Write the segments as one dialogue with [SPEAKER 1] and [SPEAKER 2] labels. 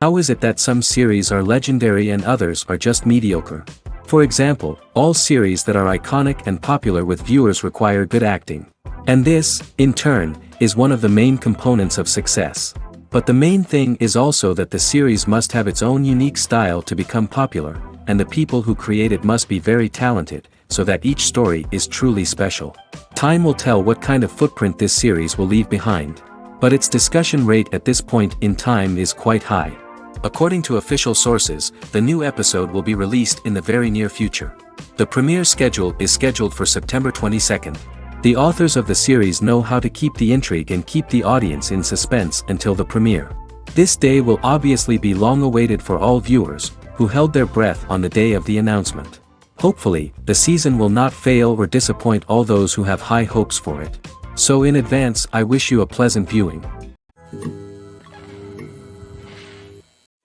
[SPEAKER 1] How is it that some series are legendary and others are just mediocre? For example, all series that are iconic and popular with viewers require good acting. And this, in turn, is one of the main components of success. But the main thing is also that the series must have its own unique style to become popular, and the people who create it must be very talented, so that each story is truly special. Time will tell what kind of footprint this series will leave behind. But its discussion rate at this point in time is quite high. According to official sources, the new episode will be released in the very near future. The premiere schedule is scheduled for September 22nd. The authors of the series know how to keep the intrigue and keep the audience in suspense until the premiere. This day will obviously be long awaited for all viewers, who held their breath on the day of the announcement. Hopefully, the season will not fail or disappoint all those who have high hopes for it. So in advance, I wish you a pleasant viewing.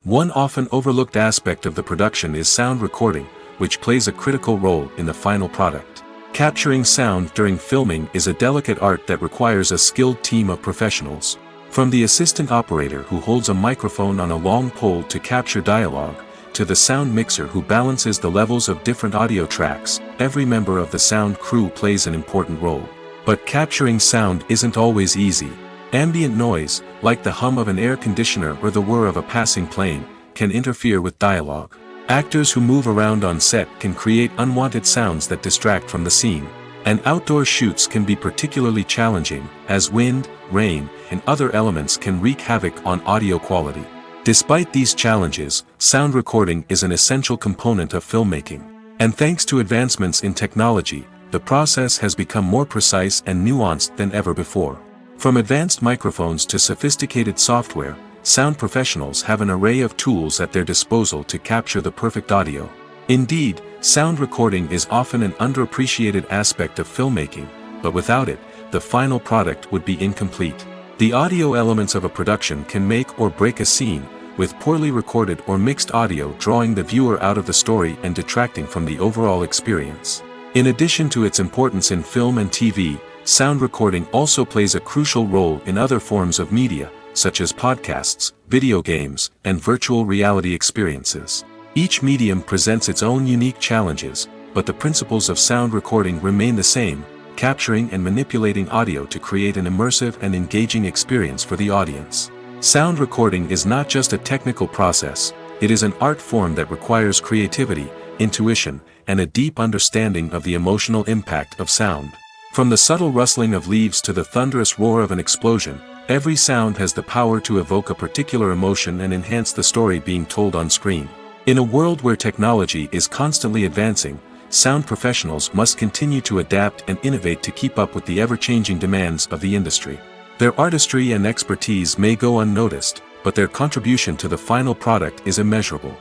[SPEAKER 2] One often overlooked aspect of the production is sound recording, which plays a critical role in the final product. Capturing sound during filming is a delicate art that requires a skilled team of professionals. From the assistant operator who holds a microphone on a long pole to capture dialogue, to the sound mixer who balances the levels of different audio tracks, every member of the sound crew plays an important role. But capturing sound isn't always easy. Ambient noise, like the hum of an air conditioner or the whir of a passing plane, can interfere with dialogue. Actors who move around on set can create unwanted sounds that distract from the scene. And outdoor shoots can be particularly challenging, as wind, rain, and other elements can wreak havoc on audio quality. Despite these challenges, sound recording is an essential component of filmmaking. And thanks to advancements in technology, the process has become more precise and nuanced than ever before. From advanced microphones to sophisticated software, sound professionals have an array of tools at their disposal to capture the perfect audio. Indeed, sound recording is often an underappreciated aspect of filmmaking, but without it, the final product would be incomplete. The audio elements of a production can make or break a scene, with poorly recorded or mixed audio drawing the viewer out of the story and detracting from the overall experience. In addition to its importance in film and TV, sound recording also plays a crucial role in other forms of media, such as podcasts, video games, and virtual reality experiences. Each medium presents its own unique challenges, but the principles of sound recording remain the same, capturing and manipulating audio to create an immersive and engaging experience for the audience. Sound recording is not just a technical process, it is an art form that requires creativity, intuition, and a deep understanding of the emotional impact of sound. From the subtle rustling of leaves to the thunderous roar of an explosion, every sound has the power to evoke a particular emotion and enhance the story being told on screen. In a world where technology is constantly advancing, sound professionals must continue to adapt and innovate to keep up with the ever-changing demands of the industry. Their artistry and expertise may go unnoticed, but their contribution to the final product is immeasurable.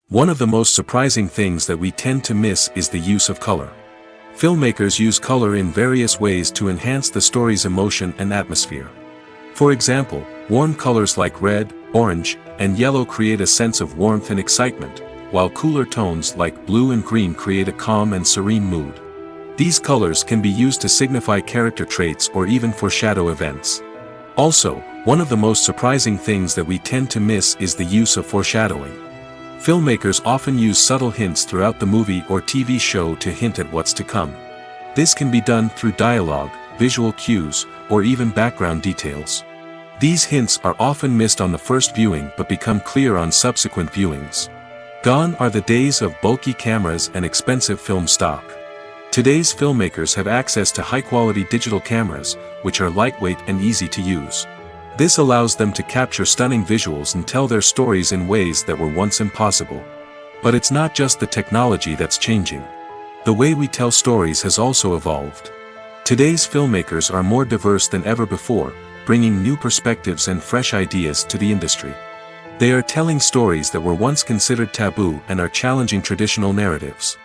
[SPEAKER 2] One of the most surprising things that we tend to miss is the use of color. Filmmakers use color in various ways to enhance the story's emotion and atmosphere. For example, warm colors like red, orange, and yellow create a sense of warmth and excitement, while cooler tones like blue and green create a calm and serene mood. These colors can be used to signify character traits or even foreshadow events. Also, one of the most surprising things that we tend to miss is the use of foreshadowing. Filmmakers often use subtle hints throughout the movie or TV show to hint at what's to come. This can be done through dialogue, visual cues, or even background details. These hints are often missed on the first viewing but become clear on subsequent viewings. Gone are the days of bulky cameras and expensive film stock. Today's filmmakers have access to high-quality digital cameras, which are lightweight and easy to use. This allows them to capture stunning visuals and tell their stories in ways that were once impossible. But it's not just the technology that's changing. The way we tell stories has also evolved. Today's filmmakers are more diverse than ever before, bringing new perspectives and fresh ideas to the industry. They are telling stories that were once considered taboo and are challenging traditional narratives.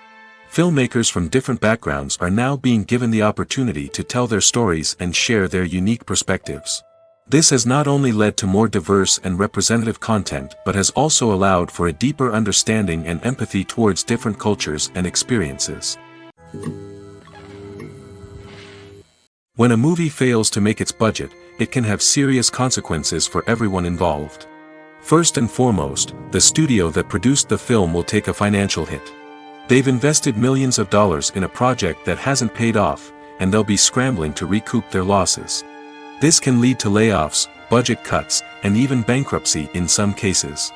[SPEAKER 2] Filmmakers from different backgrounds are now being given the opportunity to tell their stories and share their unique perspectives. This has not only led to more diverse and representative content but has also allowed for a deeper understanding and empathy towards different cultures and experiences. When a movie fails to make its budget, it can have serious consequences for everyone involved. First and foremost, the studio that produced the film will take a financial hit. They've invested millions of dollars in a project that hasn't paid off, and they'll be scrambling to recoup their losses. This can lead to layoffs, budget cuts, and even bankruptcy in some cases.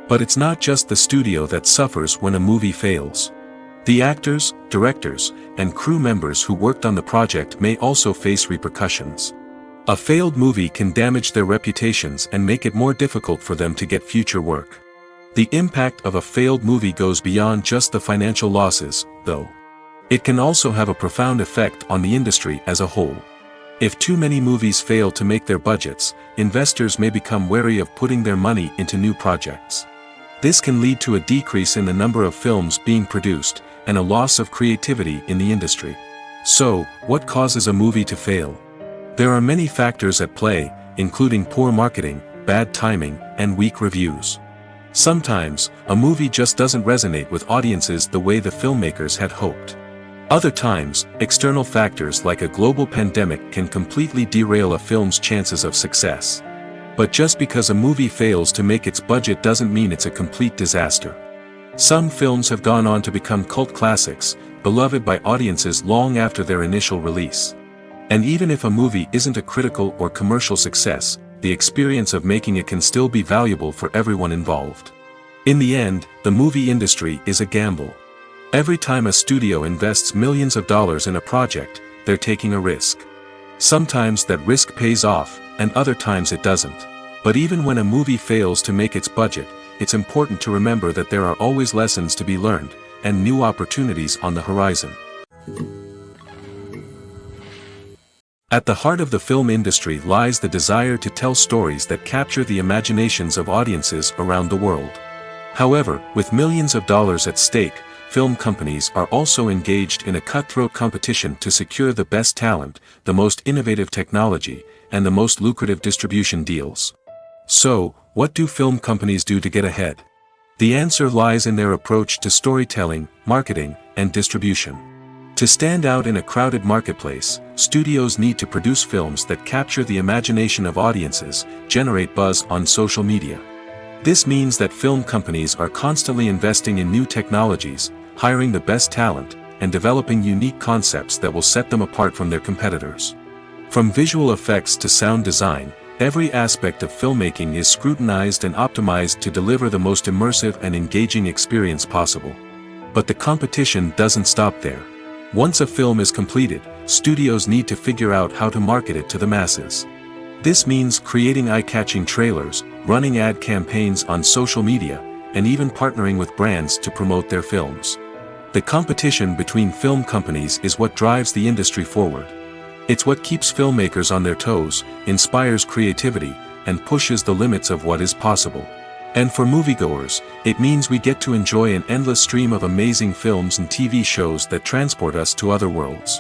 [SPEAKER 2] But it's not just the studio that suffers when a movie fails. The actors, directors, and crew members who worked on the project may also face repercussions. A failed movie can damage their reputations and make it more difficult for them to get future work. The impact of a failed movie goes beyond just the financial losses, though. It can also have a profound effect on the industry as a whole. If too many movies fail to make their budgets, investors may become wary of putting their money into new projects. This can lead to a decrease in the number of films being produced, and a loss of creativity in the industry. So, what causes a movie to fail? There are many factors at play, including poor marketing, bad timing, and weak reviews. Sometimes, a movie just doesn't resonate with audiences the way the filmmakers had hoped. Other times, external factors like a global pandemic can completely derail a film's chances of success. But just because a movie fails to make its budget doesn't mean it's a complete disaster. Some films have gone on to become cult classics, beloved by audiences long after their initial release. And even if a movie isn't a critical or commercial success, the experience of making it can still be valuable for everyone involved. In the end, the movie industry is a gamble. Every time a studio invests millions of dollars in a project, they're taking a risk. Sometimes that risk pays off, and other times it doesn't. But even when a movie fails to make its budget, it's important to remember that there are always lessons to be learned, and new opportunities on the horizon. At the heart of the film industry lies the desire to tell stories that capture the imaginations of audiences around the world. However, with millions of dollars at stake, film companies are also engaged in a cutthroat competition to secure the best talent, the most innovative technology, and the most lucrative distribution deals. So, what do film companies do to get ahead? The answer lies in their approach to storytelling, marketing, and distribution. To stand out in a crowded marketplace, studios need to produce films that capture the imagination of audiences, generate buzz on social media. This means that film companies are constantly investing in new technologies, hiring the best talent, and developing unique concepts that will set them apart from their competitors. From visual effects to sound design, every aspect of filmmaking is scrutinized and optimized to deliver the most immersive and engaging experience possible. But the competition doesn't stop there. Once a film is completed, studios need to figure out how to market it to the masses. This means creating eye-catching trailers, running ad campaigns on social media, and even partnering with brands to promote their films. The competition between film companies is what drives the industry forward. It's what keeps filmmakers on their toes, inspires creativity, and pushes the limits of what is possible. And for moviegoers, it means we get to enjoy an endless stream of amazing films and TV shows that transport us to other worlds.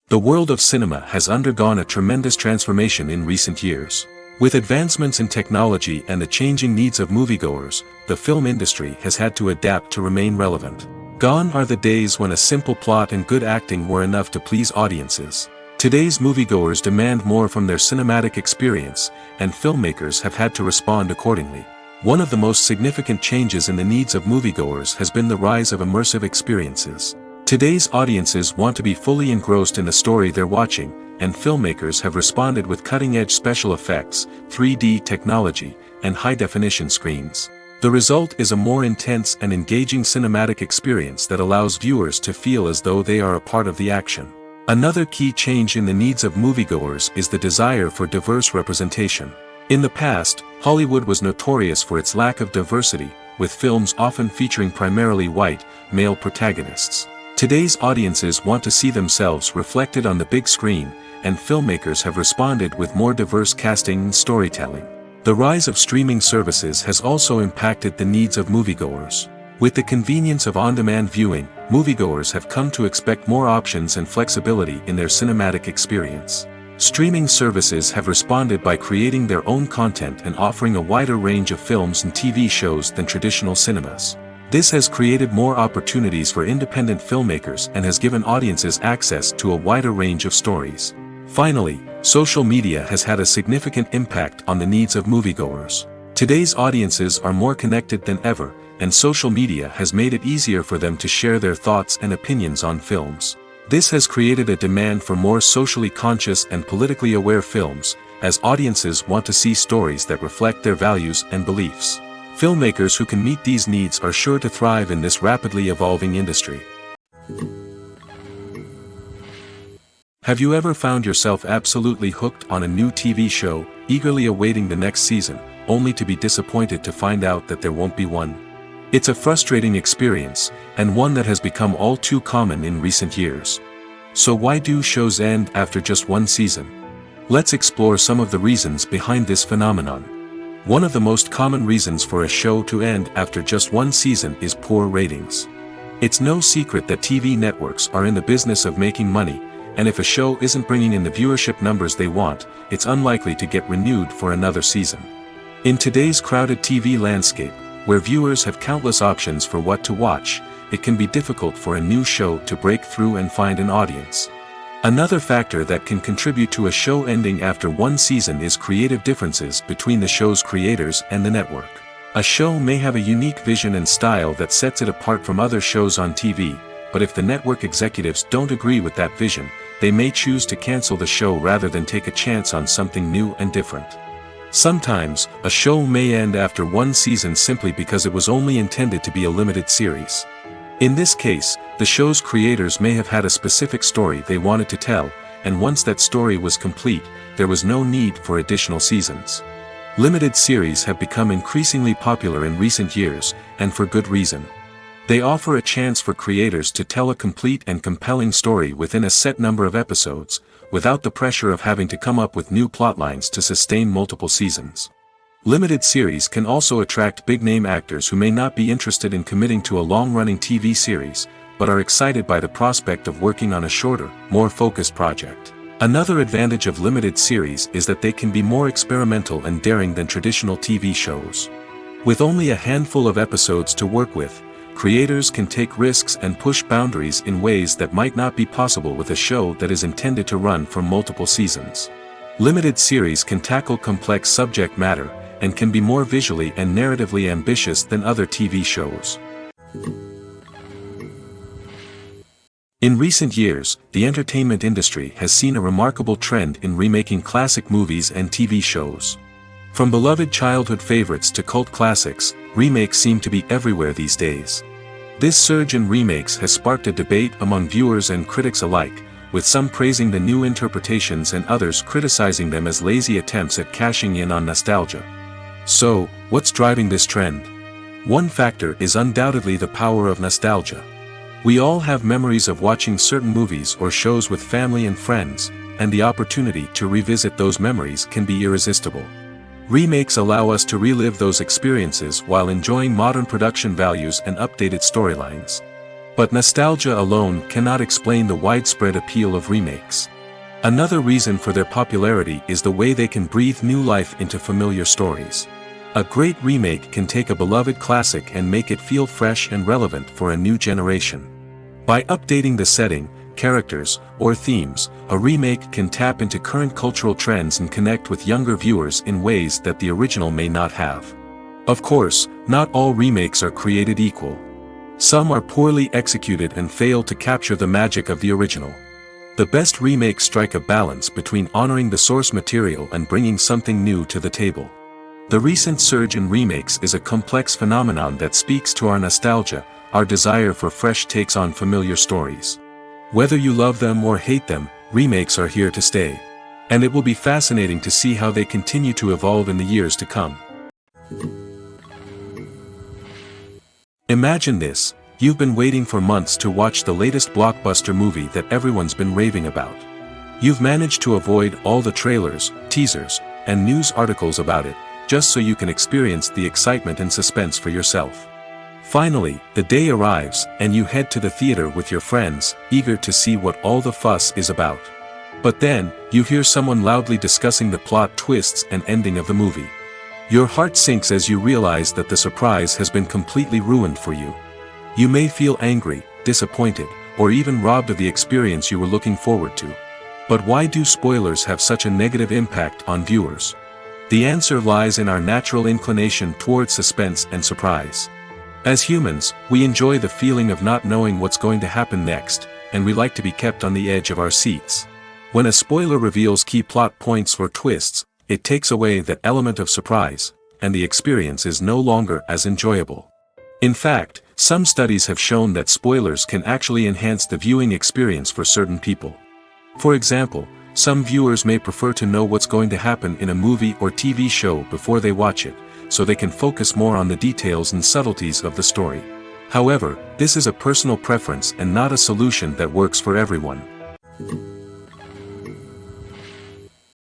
[SPEAKER 2] The world of cinema has undergone a tremendous transformation in recent years. With advancements in technology and the changing needs of moviegoers, the film industry has had to adapt to remain relevant. Gone are the days when a simple plot and good acting were enough to please audiences. Today's moviegoers demand more from their cinematic experience, and filmmakers have had to respond accordingly. One of the most significant changes in the needs of moviegoers has been the rise of immersive experiences. Today's audiences want to be fully engrossed in the story they're watching, and filmmakers have responded with cutting-edge special effects, 3D technology, and high-definition screens. The result is a more intense and engaging cinematic experience that allows viewers to feel as though they are a part of the action. Another key change in the needs of moviegoers is the desire for diverse representation. In the past, Hollywood was notorious for its lack of diversity, with films often featuring primarily white, male protagonists. Today's audiences want to see themselves reflected on the big screen, and filmmakers have responded with more diverse casting and storytelling. The rise of streaming services has also impacted the needs of moviegoers. With the convenience of on-demand viewing, moviegoers have come to expect more options and flexibility in their cinematic experience. Streaming services have responded by creating their own content and offering a wider range of films and TV shows than traditional cinemas. This has created more opportunities for independent filmmakers and has given audiences access to a wider range of stories. Finally, social media has had a significant impact on the needs of moviegoers. Today's audiences are more connected than ever, and social media has made it easier for them to share their thoughts and opinions on films. This has created a demand for more socially conscious and politically aware films, as audiences want to see stories that reflect their values and beliefs. Filmmakers who can meet these needs are sure to thrive in this rapidly evolving industry. Have you ever found yourself absolutely hooked on a new TV show, eagerly awaiting the next season, only to be disappointed to find out that there won't be one? It's a frustrating experience, and one that has become all too common in recent years. So why do shows end after just one season? Let's explore some of the reasons behind this phenomenon. One of the most common reasons for a show to end after just one season is poor ratings. It's no secret that TV networks are in the business of making money, and if a show isn't bringing in the viewership numbers they want, it's unlikely to get renewed for another season. In today's crowded TV landscape, where viewers have countless options for what to watch, it can be difficult for a new show to break through and find an audience. Another factor that can contribute to a show ending after one season is creative differences between the show's creators and the network. A show may have a unique vision and style that sets it apart from other shows on TV, but if the network executives don't agree with that vision, they may choose to cancel the show rather than take a chance on something new and different. Sometimes, a show may end after one season simply because it was only intended to be a limited series. In this case, the show's creators may have had a specific story they wanted to tell, and once that story was complete, there was no need for additional seasons. Limited series have become increasingly popular in recent years, and for good reason. They offer a chance for creators to tell a complete and compelling story within a set number of episodes, without the pressure of having to come up with new plotlines to sustain multiple seasons. Limited series can also attract big-name actors who may not be interested in committing to a long-running TV series, but are excited by the prospect of working on a shorter, more focused project. Another advantage of limited series is that they can be more experimental and daring than traditional TV shows. With only a handful of episodes to work with, creators can take risks and push boundaries in ways that might not be possible with a show that is intended to run for multiple seasons. Limited series can tackle complex subject matter, and can be more visually and narratively ambitious than other TV shows. In recent years, the entertainment industry has seen a remarkable trend in remaking classic movies and TV shows. From beloved childhood favorites to cult classics, remakes seem to be everywhere these days. This surge in remakes has sparked a debate among viewers and critics alike, with some praising the new interpretations and others criticizing them as lazy attempts at cashing in on nostalgia. So, what's driving this trend? One factor is undoubtedly the power of nostalgia. We all have memories of watching certain movies or shows with family and friends, and the opportunity to revisit those memories can be irresistible. Remakes allow us to relive those experiences while enjoying modern production values and updated storylines. But nostalgia alone cannot explain the widespread appeal of remakes. Another reason for their popularity is the way they can breathe new life into familiar stories. A great remake can take a beloved classic and make it feel fresh and relevant for a new generation. By updating the setting, characters, or themes, a remake can tap into current cultural trends and connect with younger viewers in ways that the original may not have. Of course, not all remakes are created equal. Some are poorly executed and fail to capture the magic of the original. The best remakes strike a balance between honoring the source material and bringing something new to the table. The recent surge in remakes is a complex phenomenon that speaks to our nostalgia, our desire for fresh takes on familiar stories. Whether you love them or hate them, remakes are here to stay. And it will be fascinating to see how they continue to evolve in the years to come. Imagine this. You've been waiting for months to watch the latest blockbuster movie that everyone's been raving about. You've managed to avoid all the trailers, teasers, and news articles about it, just so you can experience the excitement and suspense for yourself. Finally, the day arrives, and you head to the theater with your friends, eager to see what all the fuss is about. But then, you hear someone loudly discussing the plot twists and ending of the movie. Your heart sinks as you realize that the surprise has been completely ruined for you. You may feel angry, disappointed, or even robbed of the experience you were looking forward to. But why do spoilers have such a negative impact on viewers? The answer lies in our natural inclination towards suspense and surprise. As humans, we enjoy the feeling of not knowing what's going to happen next, and we like to be kept on the edge of our seats. When a spoiler reveals key plot points or twists, it takes away that element of surprise, and the experience is no longer as enjoyable. In fact, some studies have shown that spoilers can actually enhance the viewing experience for certain people. For example, some viewers may prefer to know what's going to happen in a movie or TV show before they watch it, so they can focus more on the details and subtleties of the story. However, this is a personal preference and not a solution that works for everyone.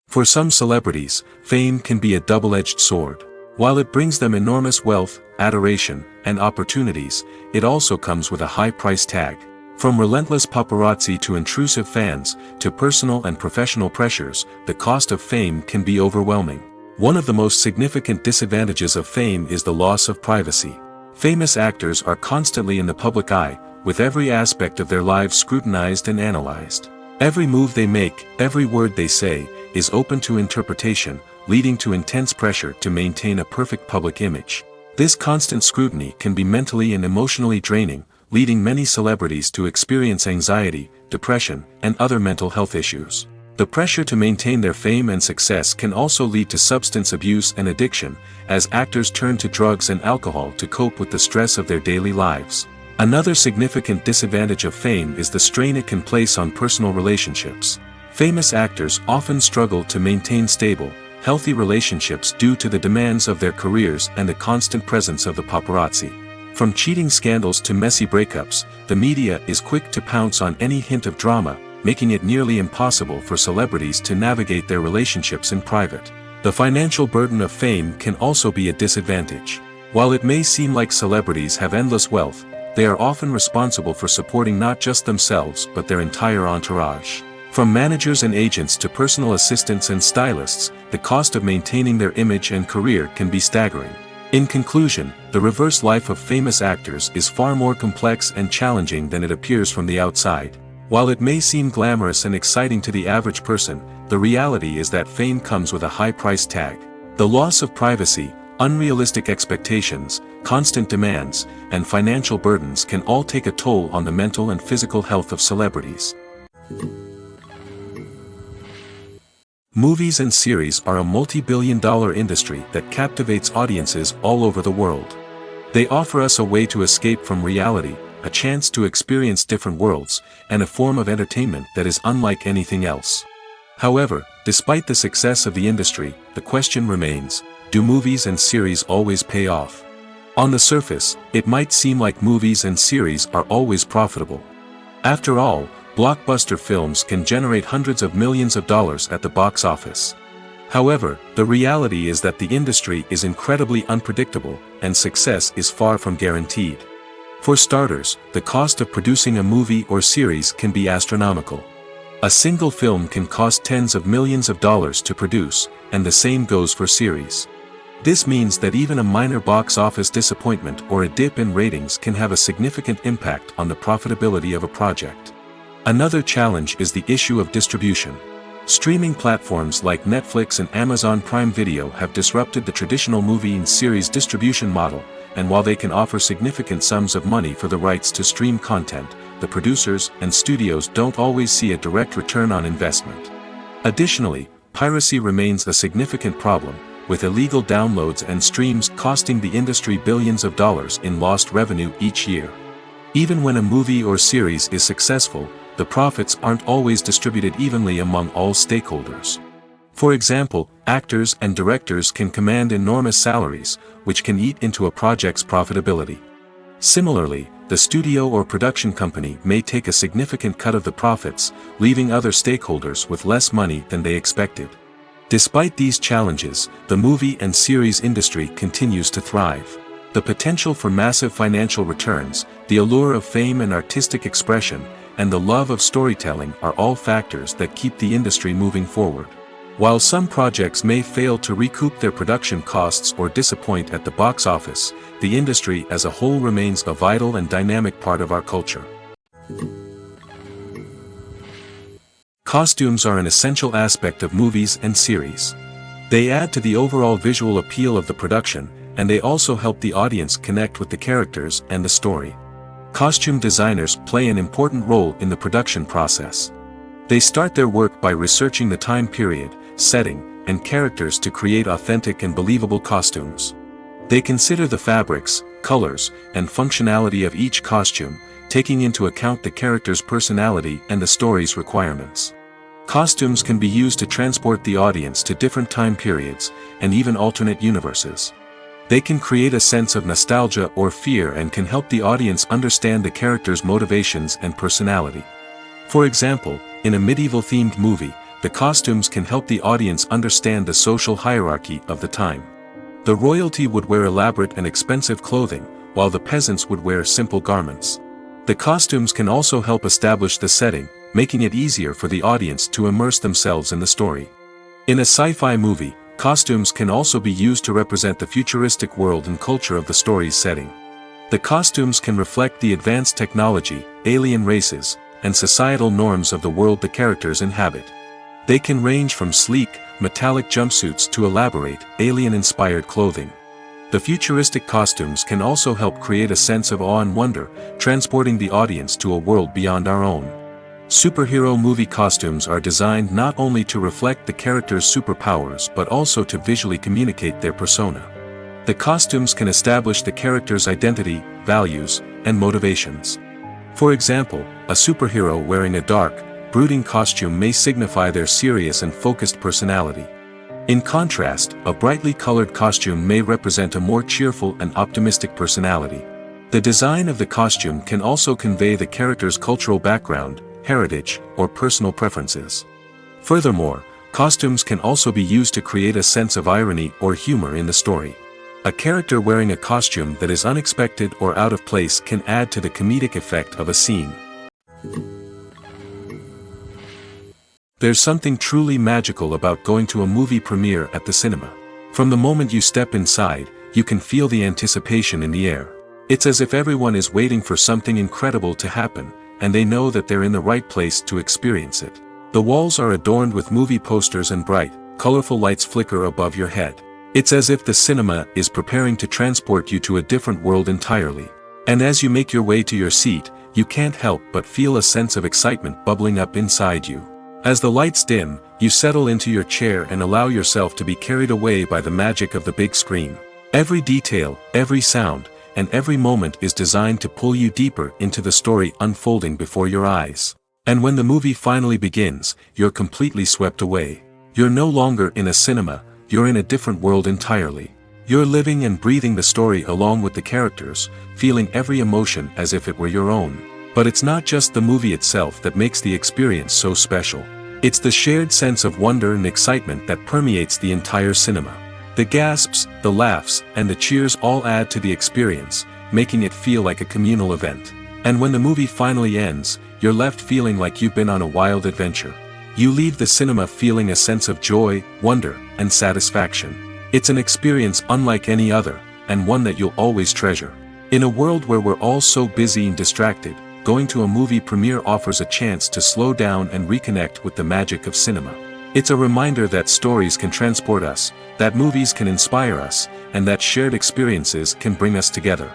[SPEAKER 2] For some celebrities, fame can be a double-edged sword. While it brings them enormous wealth, adoration, and opportunities, it also comes with a high price tag. From relentless paparazzi to intrusive fans, to personal and professional pressures, the cost of fame can be overwhelming. One of the most significant disadvantages of fame is the loss of privacy. Famous actors are constantly in the public eye, with every aspect of their lives scrutinized and analyzed. Every move they make, every word they say, is open to interpretation, leading to intense pressure to maintain a perfect public image. This constant scrutiny can be mentally and emotionally draining, leading many celebrities to experience anxiety, depression, and other mental health issues. The pressure to maintain their fame and success can also lead to substance abuse and addiction, as actors turn to drugs and alcohol to cope with the stress of their daily lives. Another significant disadvantage of fame is the strain it can place on personal relationships. Famous actors often struggle to maintain stable, healthy relationships due to the demands of their careers and the constant presence of the paparazzi. From cheating scandals to messy breakups, the media is quick to pounce on any hint of drama, making it nearly impossible for celebrities to navigate their relationships in private. The financial burden of fame can also be a disadvantage. While it may seem like celebrities have endless wealth, they are often responsible for supporting not just themselves but their entire entourage. From managers and agents to personal assistants and stylists, the cost of maintaining their image and career can be staggering. In conclusion, the reverse life of famous actors is far more complex and challenging than it appears from the outside. While it may seem glamorous and exciting to the average person, the reality is that fame comes with a high price tag. The loss of privacy, unrealistic expectations, constant demands, and financial burdens can all take a toll on the mental and physical health of celebrities. Movies and series are a multi-billion-dollar industry that captivates audiences all over the world. They offer us a way to escape from reality, a chance to experience different worlds, and a form of entertainment that is unlike anything else. However, despite the success of the industry, the question remains, do movies and series always pay off? On the surface, it might seem like movies and series are always profitable. After all, blockbuster films can generate hundreds of millions of dollars at the box office. However, the reality is that the industry is incredibly unpredictable, and success is far from guaranteed. For starters, the cost of producing a movie or series can be astronomical. A single film can cost tens of millions of dollars to produce, and the same goes for series. This means that even a minor box office disappointment or a dip in ratings can have a significant impact on the profitability of a project. Another challenge is the issue of distribution. Streaming platforms like Netflix and Amazon Prime Video have disrupted the traditional movie and series distribution model, and while they can offer significant sums of money for the rights to stream content, the producers and studios don't always see a direct return on investment. Additionally, piracy remains a significant problem, with illegal downloads and streams costing the industry billions of dollars in lost revenue each year. Even when a movie or series is successful, the profits aren't always distributed evenly among all stakeholders. For example, actors and directors can command enormous salaries, which can eat into a project's profitability. Similarly, the studio or production company may take a significant cut of the profits, leaving other stakeholders with less money than they expected. Despite these challenges, the movie and series industry continues to thrive. The potential for massive financial returns, the allure of fame and artistic expression, and the love of storytelling are all factors that keep the industry moving forward. While some projects may fail to recoup their production costs or disappoint at the box office, the industry as a whole remains a vital and dynamic part of our culture. Costumes are an essential aspect of movies and series. They add to the overall visual appeal of the production, and they also help the audience connect with the characters and the story. Costume designers play an important role in the production process. They start their work by researching the time period, setting, and characters to create authentic and believable costumes. They consider the fabrics, colors, and functionality of each costume, taking into account the character's personality and the story's requirements. Costumes can be used to transport the audience to different time periods, and even alternate universes. They can create a sense of nostalgia or fear and can help the audience understand the character's motivations and personality. For example, in a medieval-themed movie, the costumes can help the audience understand the social hierarchy of the time. The royalty would wear elaborate and expensive clothing, while the peasants would wear simple garments. The costumes can also help establish the setting, making it easier for the audience to immerse themselves in the story. In a sci-fi movie, costumes can also be used to represent the futuristic world and culture of the story's setting. The costumes can reflect the advanced technology, alien races, and societal norms of the world the characters inhabit. They can range from sleek, metallic jumpsuits to elaborate, alien-inspired clothing. The futuristic costumes can also help create a sense of awe and wonder, transporting the audience to a world beyond our own. Superhero movie costumes are designed not only to reflect the character's superpowers but also to visually communicate their persona. The costumes can establish the character's identity, values, and motivations. For example, a superhero wearing a dark, brooding costume may signify their serious and focused personality. In contrast, a brightly colored costume may represent a more cheerful and optimistic personality. The design of the costume can also convey the character's cultural background, heritage, or personal preferences. Furthermore, costumes can also be used to create a sense of irony or humor in the story. A character wearing a costume that is unexpected or out of place can add to the comedic effect of a scene. There's something truly magical about going to a movie premiere at the cinema. From the moment you step inside, you can feel the anticipation in the air. It's as if everyone is waiting for something incredible to happen, and they know that they're in the right place to experience it. The walls are adorned with movie posters and bright, colorful lights flicker above your head. It's as if the cinema is preparing to transport you to a different world entirely. And as you make your way to your seat, you can't help but feel a sense of excitement bubbling up inside you. As the lights dim, you settle into your chair and allow yourself to be carried away by the magic of the big screen. Every detail, every sound, and every moment is designed to pull you deeper into the story unfolding before your eyes. And when the movie finally begins, you're completely swept away. You're no longer in a cinema, you're in a different world entirely. You're living and breathing the story along with the characters, feeling every emotion as if it were your own. But it's not just the movie itself that makes the experience so special. It's the shared sense of wonder and excitement that permeates the entire cinema. The gasps, the laughs, and the cheers all add to the experience, making it feel like a communal event. And when the movie finally ends, you're left feeling like you've been on a wild adventure. You leave the cinema feeling a sense of joy, wonder, and satisfaction. It's an experience unlike any other, and one that you'll always treasure. In a world where we're all so busy and distracted, going to a movie premiere offers a chance to slow down and reconnect with the magic of cinema. It's a reminder that stories can transport us, that movies can inspire us, and that shared experiences can bring us together.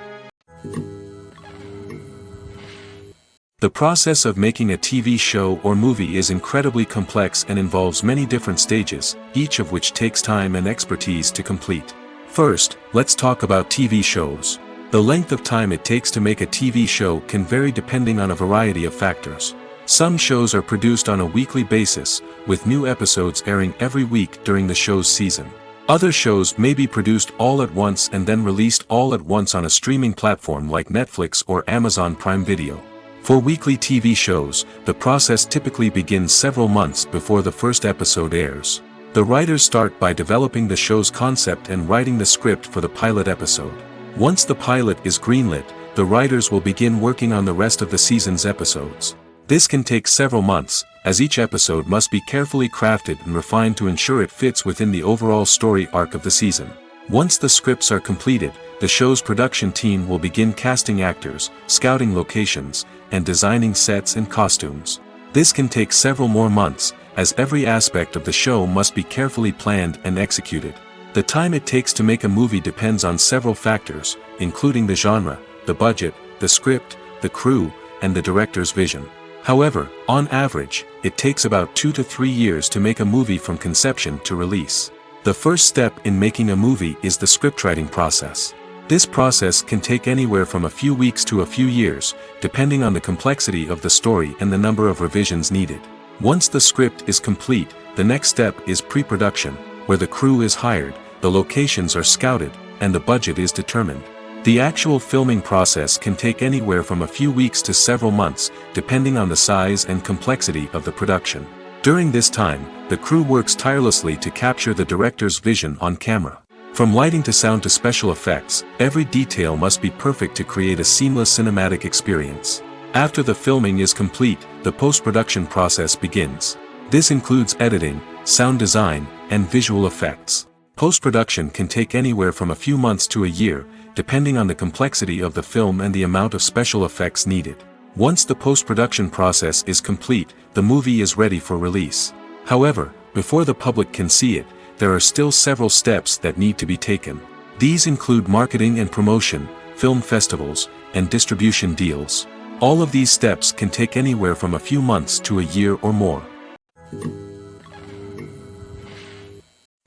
[SPEAKER 2] The process of making a TV show or movie is incredibly complex and involves many different stages, each of which takes time and expertise to complete. First, let's talk about TV shows. The length of time it takes to make a TV show can vary depending on a variety of factors. Some shows are produced on a weekly basis, with new episodes airing every week during the show's season. Other shows may be produced all at once and then released all at once on a streaming platform like Netflix or Amazon Prime Video. For weekly TV shows, the process typically begins several months before the first episode airs. The writers start by developing the show's concept and writing the script for the pilot episode. Once the pilot is greenlit, the writers will begin working on the rest of the season's episodes. This can take several months, as each episode must be carefully crafted and refined to ensure it fits within the overall story arc of the season. Once the scripts are completed, the show's production team will begin casting actors, scouting locations, and designing sets and costumes. This can take several more months, as every aspect of the show must be carefully planned and executed. The time it takes to make a movie depends on several factors, including the genre, the budget, the script, the crew, and the director's vision. However, on average, it takes about 2 to 3 years to make a movie from conception to release. The first step in making a movie is the scriptwriting process. This process can take anywhere from a few weeks to a few years, depending on the complexity of the story and the number of revisions needed. Once the script is complete, the next step is pre-production, where the crew is hired, the locations are scouted, and the budget is determined. The actual filming process can take anywhere from a few weeks to several months, depending on the size and complexity of the production. During this time, the crew works tirelessly to capture the director's vision on camera. From lighting to sound to special effects, every detail must be perfect to create a seamless cinematic experience. After the filming is complete, the post-production process begins. This includes editing, sound design, and visual effects. Post-production can take anywhere from a few months to a year, depending on the complexity of the film and the amount of special effects needed. Once the post-production process is complete, the movie is ready for release. However, before the public can see it, there are still several steps that need to be taken. These include marketing and promotion, film festivals, and distribution deals. All of these steps can take anywhere from a few months to a year or more.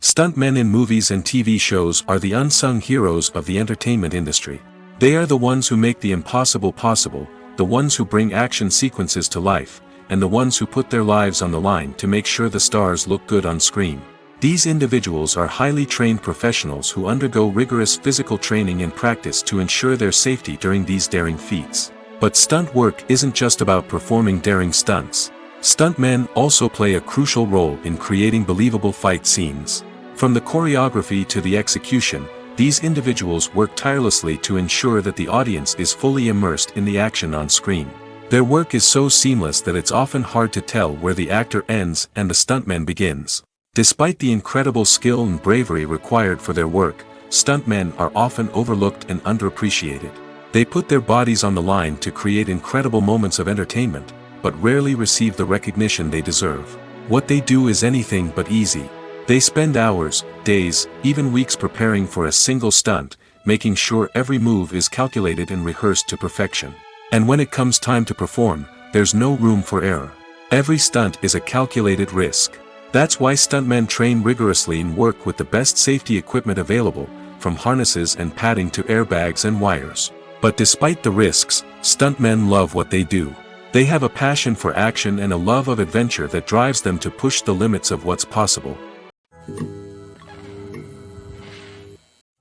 [SPEAKER 2] Stuntmen in movies and TV shows are the unsung heroes of the entertainment industry. They are the ones who make the impossible possible, the ones who bring action sequences to life, and the ones who put their lives on the line to make sure the stars look good on screen. These individuals are highly trained professionals who undergo rigorous physical training and practice to ensure their safety during these daring feats. But stunt work isn't just about performing daring stunts. Stuntmen also play a crucial role in creating believable fight scenes. From the choreography to the execution, these individuals work tirelessly to ensure that the audience is fully immersed in the action on screen. Their work is so seamless that it's often hard to tell where the actor ends and the stuntman begins. Despite the incredible skill and bravery required for their work, stuntmen are often overlooked and underappreciated. They put their bodies on the line to create incredible moments of entertainment, but rarely receive the recognition they deserve. What they do is anything but easy. They spend hours, days, even weeks preparing for a single stunt, making sure every move is calculated and rehearsed to perfection. And when it comes time to perform, there's no room for error. Every stunt is a calculated risk. That's why stuntmen train rigorously and work with the best safety equipment available, from harnesses and padding to airbags and wires. But despite the risks, stuntmen love what they do. They have a passion for action and a love of adventure that drives them to push the limits of what's possible.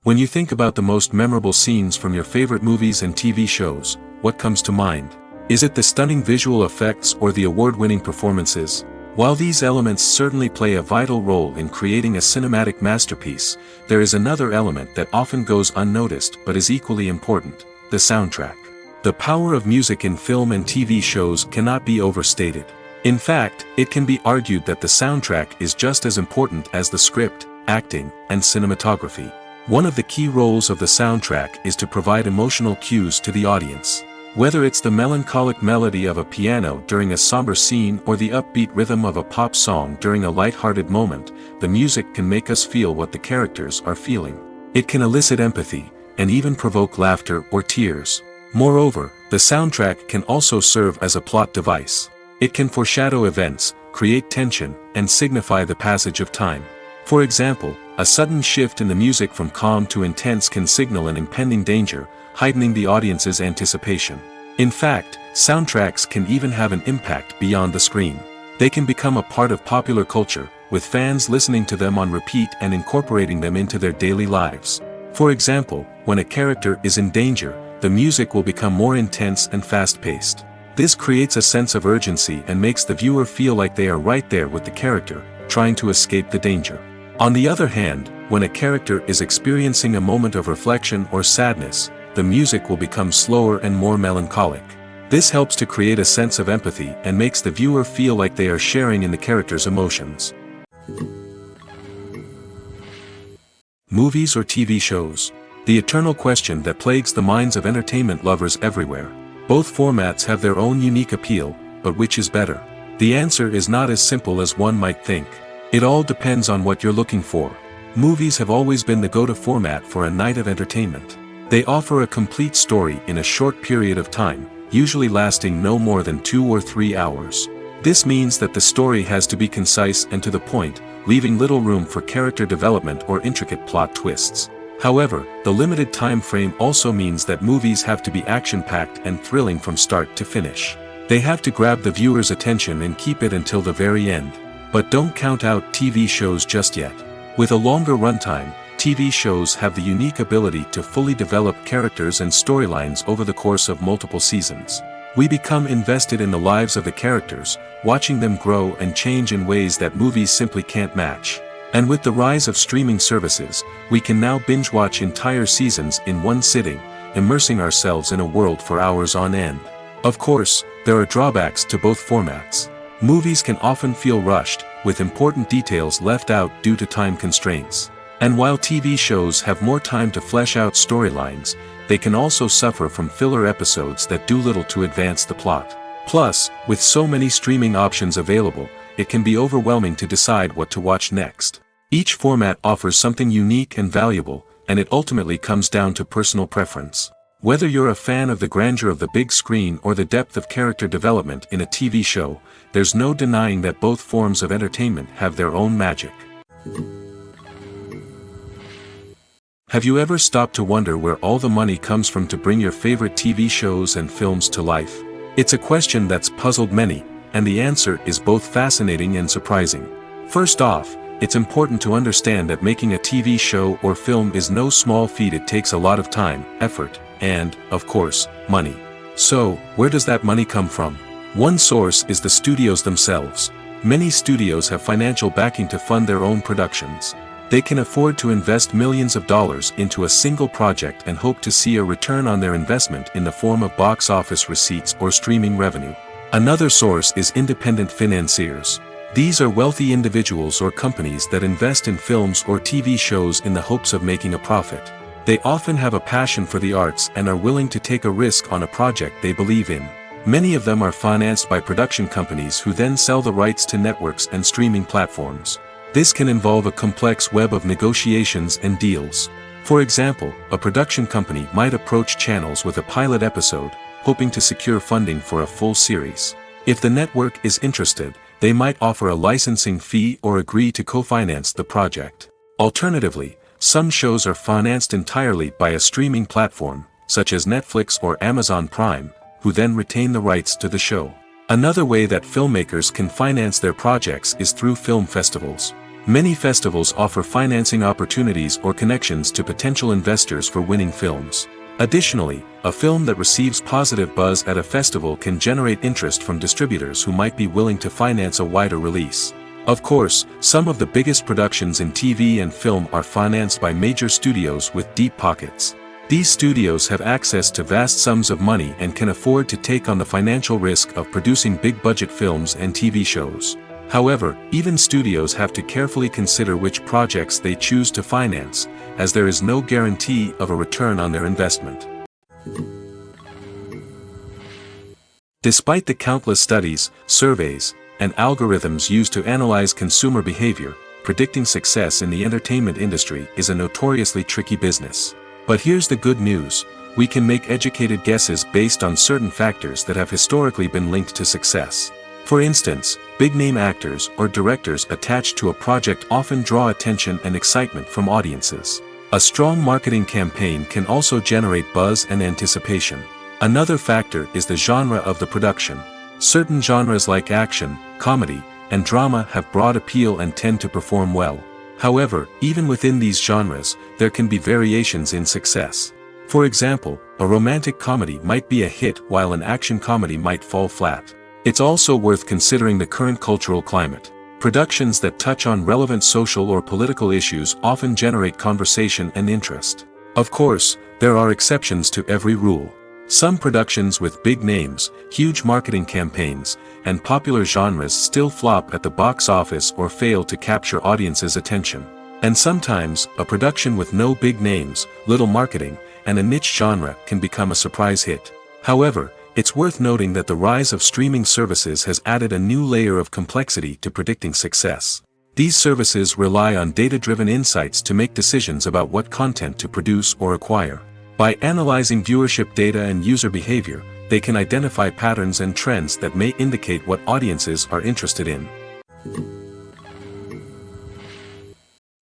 [SPEAKER 2] When you think about the most memorable scenes from your favorite movies and TV shows, what comes to mind? Is it the stunning visual effects or the award-winning performances? While these elements certainly play a vital role in creating a cinematic masterpiece, there is another element that often goes unnoticed but is equally important: the soundtrack. The power of music in film and TV shows cannot be overstated. In fact, it can be argued that the soundtrack is just as important as the script, acting, and cinematography. One of the key roles of the soundtrack is to provide emotional cues to the audience. Whether it's the melancholic melody of a piano during a somber scene or the upbeat rhythm of a pop song during a light-hearted moment, the music can make us feel what the characters are feeling. It can elicit empathy, and even provoke laughter or tears. Moreover, the soundtrack can also serve as a plot device. It can foreshadow events, create tension, and signify the passage of time. For example, a sudden shift in the music from calm to intense can signal an impending danger, heightening the audience's anticipation. In fact, soundtracks can even have an impact beyond the screen. They can become a part of popular culture, with fans listening to them on repeat and incorporating them into their daily lives. For example, when a character is in danger, the music will become more intense and fast-paced. This creates a sense of urgency and makes the viewer feel like they are right there with the character, trying to escape the danger. On the other hand, when a character is experiencing a moment of reflection or sadness, the music will become slower and more melancholic. This helps to create a sense of empathy and makes the viewer feel like they are sharing in the character's emotions. Movies or TV shows? The eternal question that plagues the minds of entertainment lovers everywhere. Both formats have their own unique appeal, but which is better? The answer is not as simple as one might think. It all depends on what you're looking for. Movies have always been the go-to format for a night of entertainment. They offer a complete story in a short period of time, usually lasting no more than 2 or 3 hours. This means that the story has to be concise and to the point, leaving little room for character development or intricate plot twists. However, the limited time frame also means that movies have to be action-packed and thrilling from start to finish. They have to grab the viewer's attention and keep it until the very end. But don't count out TV shows just yet. With a longer runtime, TV shows have the unique ability to fully develop characters and storylines over the course of multiple seasons. We become invested in the lives of the characters, watching them grow and change in ways that movies simply can't match. And with the rise of streaming services, we can now binge-watch entire seasons in one sitting, immersing ourselves in a world for hours on end. Of course, there are drawbacks to both formats. Movies can often feel rushed, with important details left out due to time constraints. And while TV shows have more time to flesh out storylines, they can also suffer from filler episodes that do little to advance the plot. Plus, with so many streaming options available, it can be overwhelming to decide what to watch next. Each format offers something unique and valuable, and it ultimately comes down to personal preference. Whether you're a fan of the grandeur of the big screen or the depth of character development in a TV show, there's no denying that both forms of entertainment have their own magic. Have you ever stopped to wonder where all the money comes from to bring your favorite TV shows and films to life? It's a question that's puzzled many, and the answer is both fascinating and surprising. First off, it's important to understand that making a TV show or film is no small feat. It takes a lot of time, effort, and, of course, money. So, where does that money come from? One source is the studios themselves. Many studios have financial backing to fund their own productions. They can afford to invest millions of dollars into a single project and hope to see a return on their investment in the form of box office receipts or streaming revenue. Another source is independent financiers. These are wealthy individuals or companies that invest in films or TV shows in the hopes of making a profit. They often have a passion for the arts and are willing to take a risk on a project they believe in. Many of them are financed by production companies who then sell the rights to networks and streaming platforms. This can involve a complex web of negotiations and deals. For example, a production company might approach channels with a pilot episode, hoping to secure funding for a full series. If the network is interested, they might offer a licensing fee or agree to co-finance the project. Alternatively, some shows are financed entirely by a streaming platform, such as Netflix or Amazon Prime, who then retain the rights to the show. Another way that filmmakers can finance their projects is through film festivals. Many festivals offer financing opportunities or connections to potential investors for winning films. Additionally, a film that receives positive buzz at a festival can generate interest from distributors who might be willing to finance a wider release. Of course, some of the biggest productions in TV and film are financed by major studios with deep pockets. These studios have access to vast sums of money and can afford to take on the financial risk of producing big-budget films and TV shows. However, even studios have to carefully consider which projects they choose to finance, as there is no guarantee of a return on their investment. Despite the countless studies, surveys, and algorithms used to analyze consumer behavior, predicting success in the entertainment industry is a notoriously tricky business. But here's the good news: we can make educated guesses based on certain factors that have historically been linked to success. For instance, big-name actors or directors attached to a project often draw attention and excitement from audiences. A strong marketing campaign can also generate buzz and anticipation. Another factor is the genre of the production. Certain genres like action, comedy, and drama have broad appeal and tend to perform well. However, even within these genres, there can be variations in success. For example, a romantic comedy might be a hit while an action comedy might fall flat. It's also worth considering the current cultural climate. Productions that touch on relevant social or political issues often generate conversation and interest. Of course, there are exceptions to every rule. Some productions with big names, huge marketing campaigns, and popular genres still flop at the box office or fail to capture audiences' attention. And sometimes, a production with no big names, little marketing, and a niche genre can become a surprise hit. However, it's worth noting that the rise of streaming services has added a new layer of complexity to predicting success. These services rely on data-driven insights to make decisions about what content to produce or acquire. By analyzing viewership data and user behavior, they can identify patterns and trends that may indicate what audiences are interested in.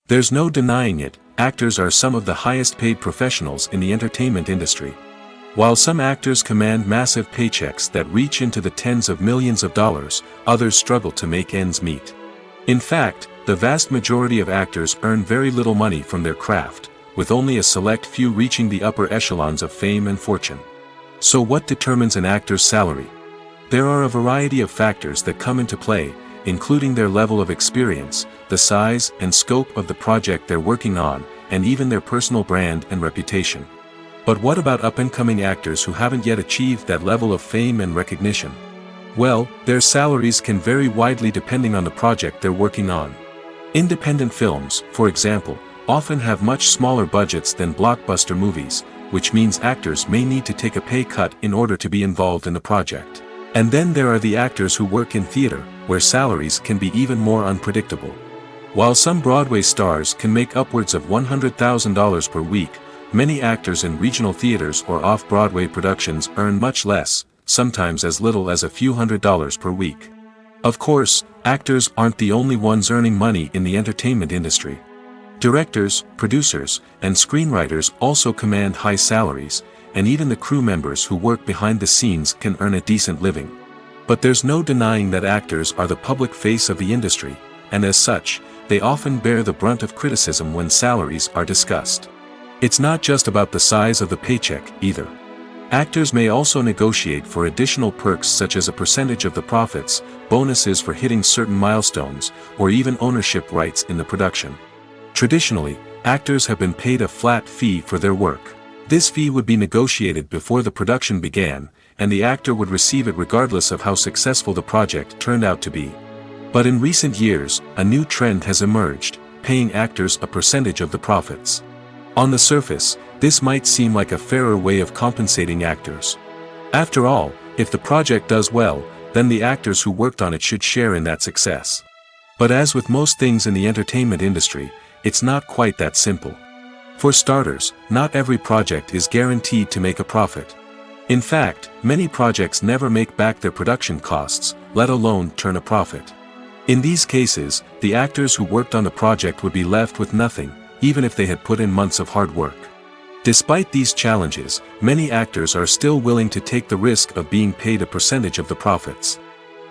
[SPEAKER 2] There's no denying it, actors are some of the highest-paid professionals in the entertainment industry. While some actors command massive paychecks that reach into the tens of millions of dollars, others struggle to make ends meet. In fact, the vast majority of actors earn very little money from their craft, with only a select few reaching the upper echelons of fame and fortune. So what determines an actor's salary? There are a variety of factors that come into play, including their level of experience, the size and scope of the project they're working on, and even their personal brand and reputation. But what about up-and-coming actors who haven't yet achieved that level of fame and recognition? Well, their salaries can vary widely depending on the project they're working on. Independent films, for example, often have much smaller budgets than blockbuster movies, which means actors may need to take a pay cut in order to be involved in the project. And then there are the actors who work in theater, where salaries can be even more unpredictable. While some Broadway stars can make upwards of $100,000 per week, many actors in regional theaters or off-Broadway productions earn much less, sometimes as little as a few $100s per week. Of course, actors aren't the only ones earning money in the entertainment industry. Directors, producers, and screenwriters also command high salaries, and even the crew members who work behind the scenes can earn a decent living. But there's no denying that actors are the public face of the industry, and as such, they often bear the brunt of criticism when salaries are discussed. It's not just about the size of the paycheck, either. Actors may also negotiate for additional perks such as a percentage of the profits, bonuses for hitting certain milestones, or even ownership rights in the production. Traditionally, actors have been paid a flat fee for their work. This fee would be negotiated before the production began, and the actor would receive it regardless of how successful the project turned out to be. But in recent years, a new trend has emerged, paying actors a percentage of the profits. On the surface, this might seem like a fairer way of compensating actors. After all, if the project does well, then the actors who worked on it should share in that success. But as with most things in the entertainment industry, it's not quite that simple. For starters, not every project is guaranteed to make a profit. In fact, many projects never make back their production costs, let alone turn a profit. In these cases, the actors who worked on the project would be left with nothing, even if they had put in months of hard work. Despite these challenges, many actors are still willing to take the risk of being paid a percentage of the profits.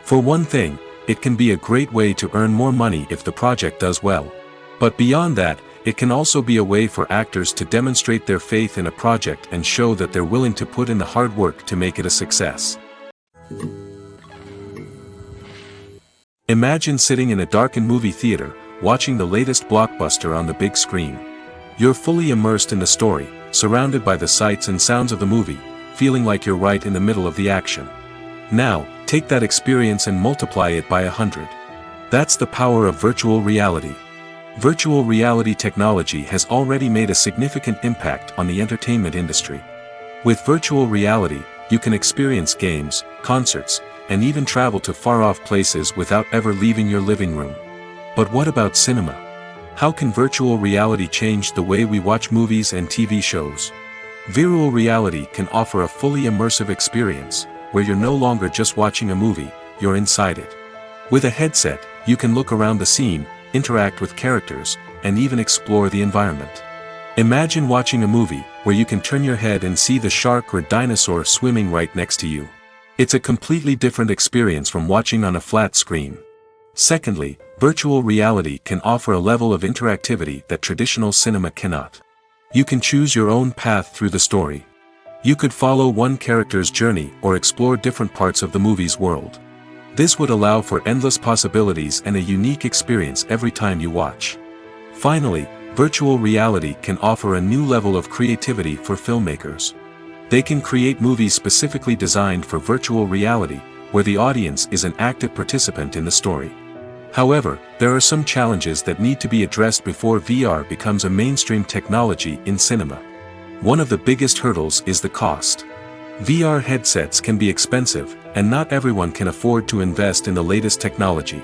[SPEAKER 2] For one thing, it can be a great way to earn more money if the project does well. But beyond that, it can also be a way for actors to demonstrate their faith in a project and show that they're willing to put in the hard work to make it a success. Imagine sitting in a darkened movie theater, watching the latest blockbuster on the big screen. You're fully immersed in the story, surrounded by the sights and sounds of the movie, feeling like you're right in the middle of the action. Now, take that experience and multiply it by 100. That's the power of virtual reality. Virtual reality technology has already made a significant impact on the entertainment industry. With virtual reality, you can experience games, concerts, and even travel to far-off places without ever leaving your living room. But what about cinema? How can virtual reality change the way we watch movies and TV shows? Virtual reality can offer a fully immersive experience, where you're no longer just watching a movie, you're inside it. With a headset, you can look around the scene, interact with characters, and even explore the environment. Imagine watching a movie, where you can turn your head and see the shark or dinosaur swimming right next to you. It's a completely different experience from watching on a flat screen. Secondly, virtual reality can offer a level of interactivity that traditional cinema cannot. You can choose your own path through the story. You could follow one character's journey or explore different parts of the movie's world. This would allow for endless possibilities and a unique experience every time you watch. Finally, virtual reality can offer a new level of creativity for filmmakers. They can create movies specifically designed for virtual reality, where the audience is an active participant in the story. However, there are some challenges that need to be addressed before VR becomes a mainstream technology in cinema. One of the biggest hurdles is the cost. VR headsets can be expensive, and not everyone can afford to invest in the latest technology.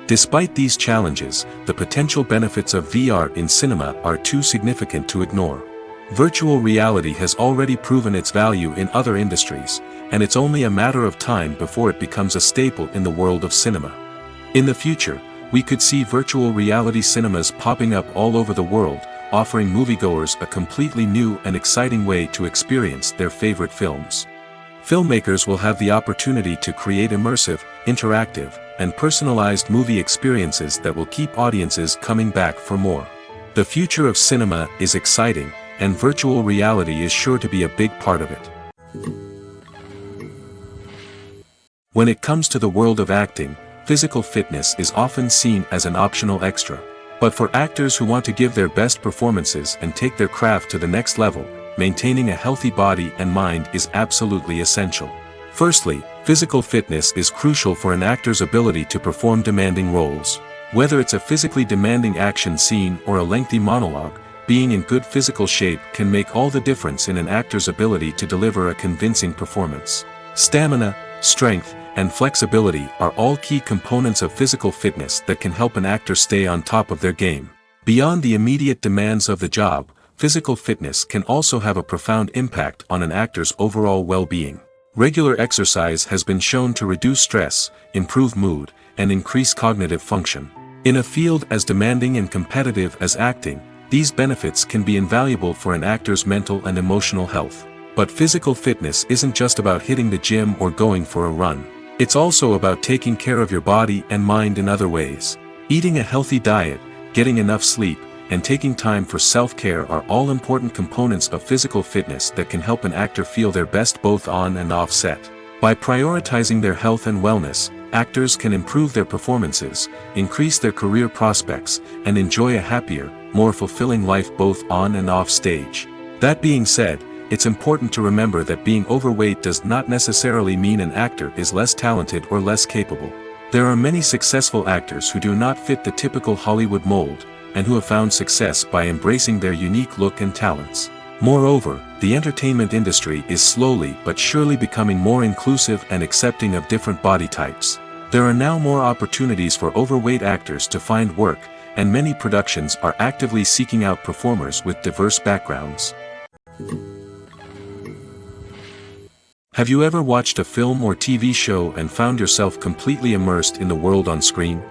[SPEAKER 2] Despite these challenges, the potential benefits of VR in cinema are too significant to ignore. Virtual reality has already proven its value in other industries, and it's only a matter of time before it becomes a staple in the world of cinema. In the future, we could see virtual reality cinemas popping up all over the world, offering moviegoers a completely new and exciting way to experience their favorite films. Filmmakers will have the opportunity to create immersive, interactive, and personalized movie experiences that will keep audiences coming back for more. The future of cinema is exciting, and virtual reality is sure to be a big part of it. When it comes to the world of acting, physical fitness is often seen as an optional extra. But for actors who want to give their best performances and take their craft to the next level, maintaining a healthy body and mind is absolutely essential. Firstly, physical fitness is crucial for an actor's ability to perform demanding roles. Whether it's a physically demanding action scene or a lengthy monologue, being in good physical shape can make all the difference in an actor's ability to deliver a convincing performance. Stamina, strength, and flexibility are all key components of physical fitness that can help an actor stay on top of their game. Beyond the immediate demands of the job, physical fitness can also have a profound impact on an actor's overall well-being. Regular exercise has been shown to reduce stress, improve mood, and increase cognitive function. In a field as demanding and competitive as acting, these benefits can be invaluable for an actor's mental and emotional health. But physical fitness isn't just about hitting the gym or going for a run. It's also about taking care of your body and mind in other ways. Eating a healthy diet, getting enough sleep, and taking time for self-care are all important components of physical fitness that can help an actor feel their best both on and off set. By prioritizing their health and wellness, actors can improve their performances, increase their career prospects, and enjoy a happier, more fulfilling life both on and off stage. That being said, it's important to remember that being overweight does not necessarily mean an actor is less talented or less capable. There are many successful actors who do not fit the typical Hollywood mold, and who have found success by embracing their unique look and talents. Moreover, the entertainment industry is slowly but surely becoming more inclusive and accepting of different body types. There are now more opportunities for overweight actors to find work, and many productions are actively seeking out performers with diverse backgrounds. Have you ever watched a film or TV show and found yourself completely immersed in the world on screen?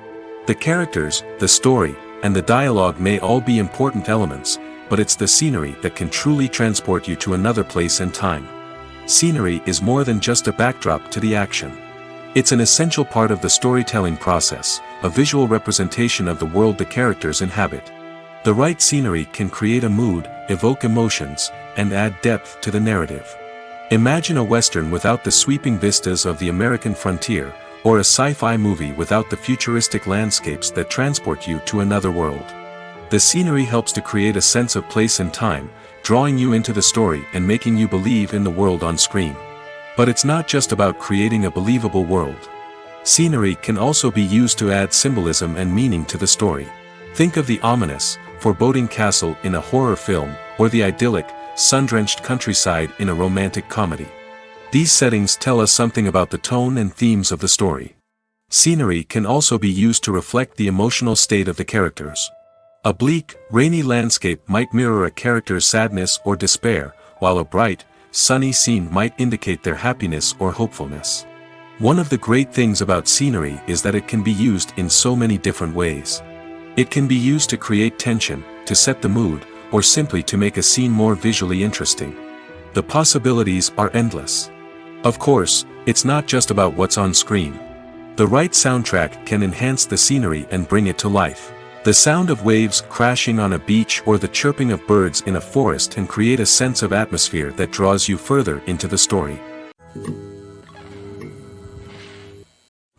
[SPEAKER 2] The characters, the story, and the dialogue may all be important elements, but it's the scenery that can truly transport you to another place and time. Scenery is more than just a backdrop to the action. It's an essential part of the storytelling process, a visual representation of the world the characters inhabit. The right scenery can create a mood, evoke emotions, and add depth to the narrative. Imagine a Western without the sweeping vistas of the American frontier, or a sci-fi movie without the futuristic landscapes that transport you to another world. The scenery helps to create a sense of place and time, drawing you into the story and making you believe in the world on screen. But it's not just about creating a believable world. Scenery can also be used to add symbolism and meaning to the story. Think of the ominous, foreboding castle in a horror film, or the idyllic, sun-drenched countryside in a romantic comedy. These settings tell us something about the tone and themes of the story. Scenery can also be used to reflect the emotional state of the characters. A bleak, rainy landscape might mirror a character's sadness or despair, while a bright, sunny scene might indicate their happiness or hopefulness. One of the great things about scenery is that it can be used in so many different ways. It can be used to create tension, to set the mood, or simply to make a scene more visually interesting. The possibilities are endless. Of course, it's not just about what's on screen. The right soundtrack can enhance the scenery and bring it to life. The sound of waves crashing on a beach or the chirping of birds in a forest can create a sense of atmosphere that draws you further into the story.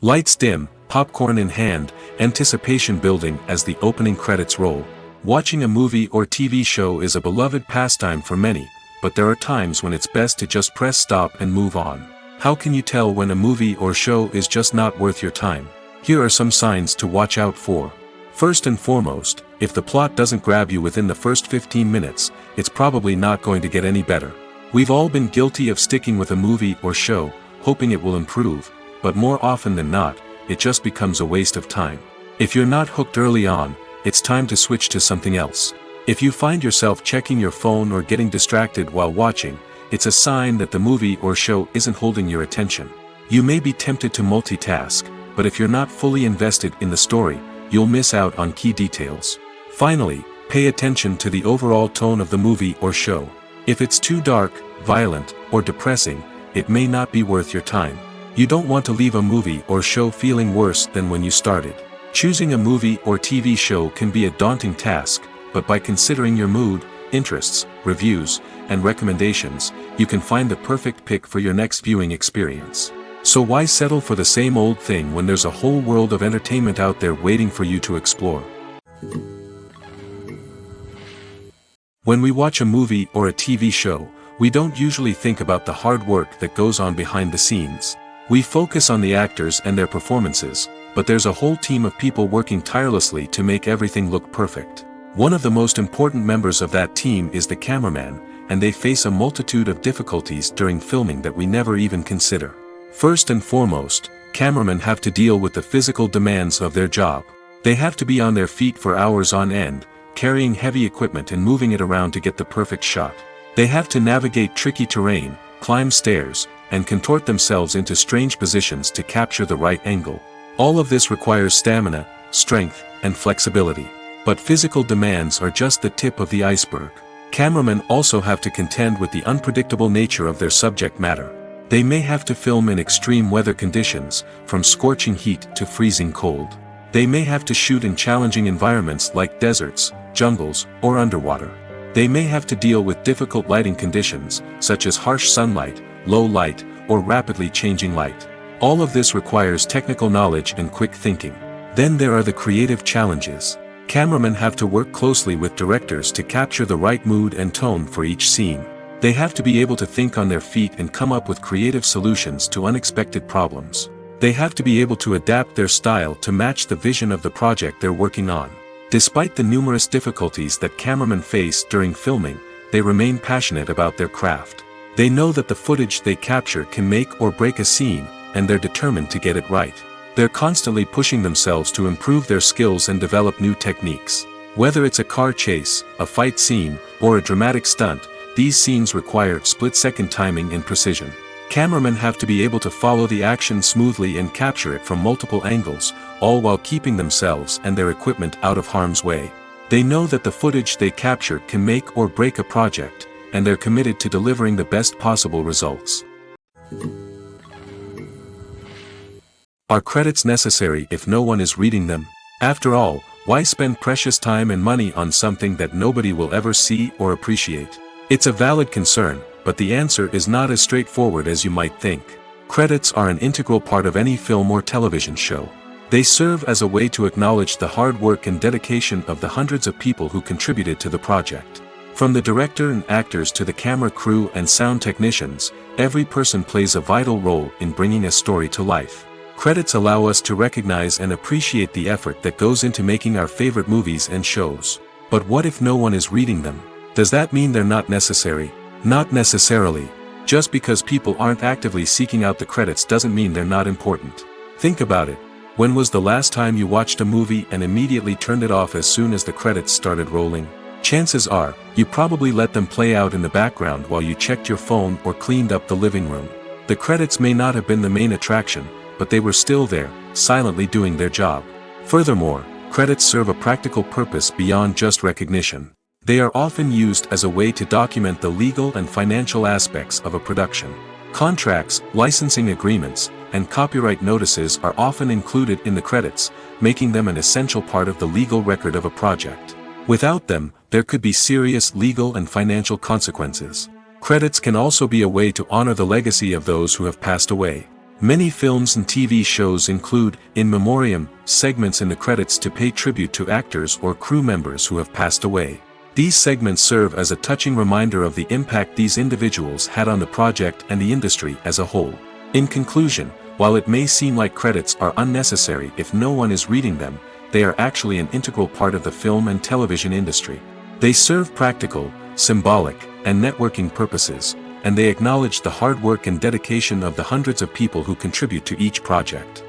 [SPEAKER 2] Lights dim, popcorn in hand, anticipation building as the opening credits roll. Watching a movie or TV show is a beloved pastime for many, but there are times when it's best to just press stop and move on. How can you tell when a movie or show is just not worth your time? Here are some signs to watch out for. First and foremost, if the plot doesn't grab you within the first 15 minutes, it's probably not going to get any better. We've all been guilty of sticking with a movie or show, hoping it will improve, but more often than not, it just becomes a waste of time. If you're not hooked early on, it's time to switch to something else. If you find yourself checking your phone or getting distracted while watching, it's a sign that the movie or show isn't holding your attention. You may be tempted to multitask, but if you're not fully invested in the story, you'll miss out on key details. Finally, pay attention to the overall tone of the movie or show. If it's too dark, violent, or depressing, it may not be worth your time. You don't want to leave a movie or show feeling worse than when you started. Choosing a movie or TV show can be a daunting task, but by considering your mood, interests, reviews, and recommendations, you can find the perfect pick for your next viewing experience. So why settle for the same old thing when there's a whole world of entertainment out there waiting for you to explore? When we watch a movie or a TV show, we don't usually think about the hard work that goes on behind the scenes. We focus on the actors and their performances, but there's a whole team of people working tirelessly to make everything look perfect. One of the most important members of that team is the cameraman, and they face a multitude of difficulties during filming that we never even consider. First and foremost, cameramen have to deal with the physical demands of their job. They have to be on their feet for hours on end, carrying heavy equipment and moving it around to get the perfect shot. They have to navigate tricky terrain, climb stairs, and contort themselves into strange positions to capture the right angle. All of this requires stamina, strength, and flexibility. But physical demands are just the tip of the iceberg. Cameramen also have to contend with the unpredictable nature of their subject matter. They may have to film in extreme weather conditions, from scorching heat to freezing cold. They may have to shoot in challenging environments like deserts, jungles, or underwater. They may have to deal with difficult lighting conditions, such as harsh sunlight, low light, or rapidly changing light. All of this requires technical knowledge and quick thinking. Then there are the creative challenges. Cameramen have to work closely with directors to capture the right mood and tone for each scene. They have to be able to think on their feet and come up with creative solutions to unexpected problems. They have to be able to adapt their style to match the vision of the project they're working on. Despite the numerous difficulties that cameramen face during filming, they remain passionate about their craft. They know that the footage they capture can make or break a scene, and they're determined to get it right. They're constantly pushing themselves to improve their skills and develop new techniques. Whether it's a car chase, a fight scene, or a dramatic stunt, these scenes require split-second timing and precision. Cameramen have to be able to follow the action smoothly and capture it from multiple angles, all while keeping themselves and their equipment out of harm's way. They know that the footage they capture can make or break a project, and they're committed to delivering the best possible results. Are credits necessary if no one is reading them? After all, why spend precious time and money on something that nobody will ever see or appreciate? It's a valid concern, but the answer is not as straightforward as you might think. Credits are an integral part of any film or television show. They serve as a way to acknowledge the hard work and dedication of the hundreds of people who contributed to the project. From the director and actors to the camera crew and sound technicians, every person plays a vital role in bringing a story to life. Credits allow us to recognize and appreciate the effort that goes into making our favorite movies and shows. But what if no one is reading them? Does that mean they're not necessary? Not necessarily. Just because people aren't actively seeking out the credits doesn't mean they're not important. Think about it. When was the last time you watched a movie and immediately turned it off as soon as the credits started rolling? Chances are, you probably let them play out in the background while you checked your phone or cleaned up the living room. The credits may not have been the main attraction, but they were still there, silently doing their job. Furthermore, credits serve a practical purpose beyond just recognition. They are often used as a way to document the legal and financial aspects of a production. Contracts, licensing agreements, and copyright notices are often included in the credits, making them an essential part of the legal record of a project. Without them, there could be serious legal and financial consequences. Credits can also be a way to honor the legacy of those who have passed away. Many films and TV shows include, in memoriam, segments in the credits to pay tribute to actors or crew members who have passed away. These segments serve as a touching reminder of the impact these individuals had on the project and the industry as a whole. In conclusion, while it may seem like credits are unnecessary if no one is reading them, they are actually an integral part of the film and television industry. They serve practical, symbolic, and networking purposes, and they acknowledge the hard work and dedication of the hundreds of people who contribute to each project.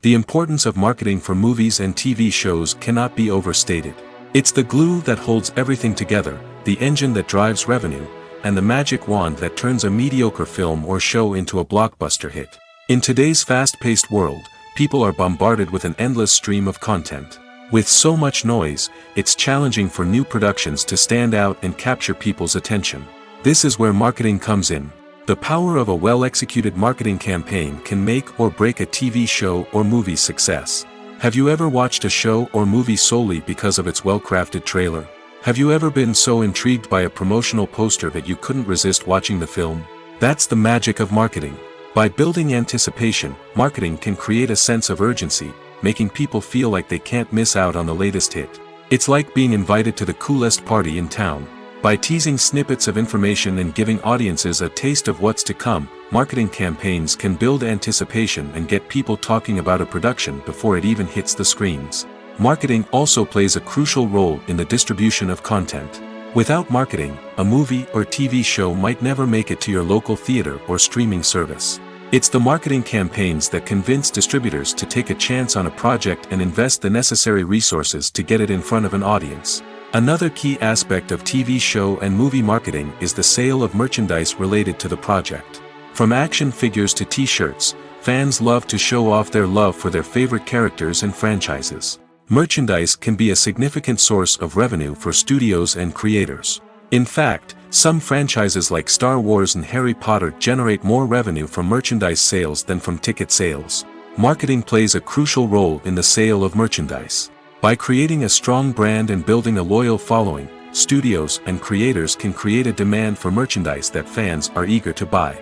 [SPEAKER 2] The importance of marketing for movies and TV shows cannot be overstated. It's the glue that holds everything together, the engine that drives revenue, and the magic wand that turns a mediocre film or show into a blockbuster hit. In today's fast-paced world, people are bombarded with an endless stream of content. With so much noise, it's challenging for new productions to stand out and capture people's attention. This is where marketing comes in. The power of a well-executed marketing campaign can make or break a TV show or movie's success. Have you ever watched a show or movie solely because of its well-crafted trailer? Have you ever been so intrigued by a promotional poster that you couldn't resist watching the film? That's the magic of marketing. By building anticipation, marketing can create a sense of urgency, making people feel like they can't miss out on the latest hit. It's like being invited to the coolest party in town. By teasing snippets of information and giving audiences a taste of what's to come, marketing campaigns can build anticipation and get people talking about a production before it even hits the screens. Marketing also plays a crucial role in the distribution of content. Without marketing, a movie or TV show might never make it to your local theater or streaming service. It's the marketing campaigns that convince distributors to take a chance on a project and invest the necessary resources to get it in front of an audience. Another key aspect of TV show and movie marketing is the sale of merchandise related to the project. From action figures to t-shirts, fans love to show off their love for their favorite characters and franchises. Merchandise can be a significant source of revenue for studios and creators. In fact, some franchises like Star Wars and Harry Potter generate more revenue from merchandise sales than from ticket sales. Marketing plays a crucial role in the sale of merchandise. By creating a strong brand and building a loyal following, studios and creators can create a demand for merchandise that fans are eager to buy.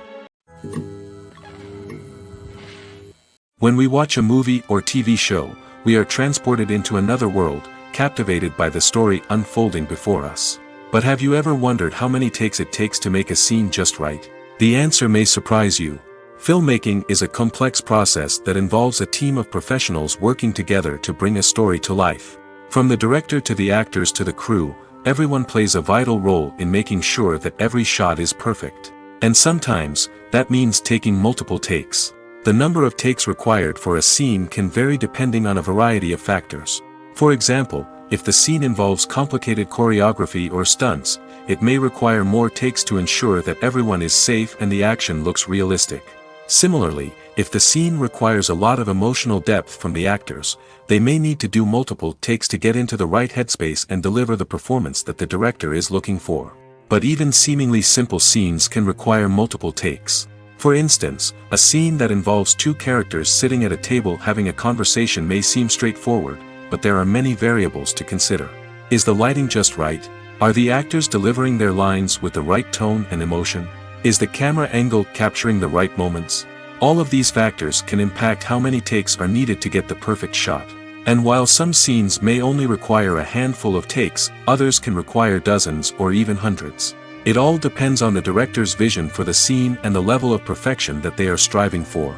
[SPEAKER 2] When we watch a movie or TV show, we are transported into another world, captivated by the story unfolding before us. But have you ever wondered how many takes it takes to make a scene just right? The answer may surprise you. Filmmaking is a complex process that involves a team of professionals working together to bring a story to life. From the director to the actors to the crew, everyone plays a vital role in making sure that every shot is perfect. And sometimes, that means taking multiple takes. The number of takes required for a scene can vary depending on a variety of factors. For example, if the scene involves complicated choreography or stunts, it may require more takes to ensure that everyone is safe and the action looks realistic. Similarly, if the scene requires a lot of emotional depth from the actors, they may need to do multiple takes to get into the right headspace and deliver the performance that the director is looking for. But even seemingly simple scenes can require multiple takes. For instance, a scene that involves two characters sitting at a table having a conversation may seem straightforward, but there are many variables to consider. Is the lighting just right? Are the actors delivering their lines with the right tone and emotion? Is the camera angle capturing the right moments? All of these factors can impact how many takes are needed to get the perfect shot. And while some scenes may only require a handful of takes, others can require dozens or even hundreds. It all depends on the director's vision for the scene and the level of perfection that they are striving for.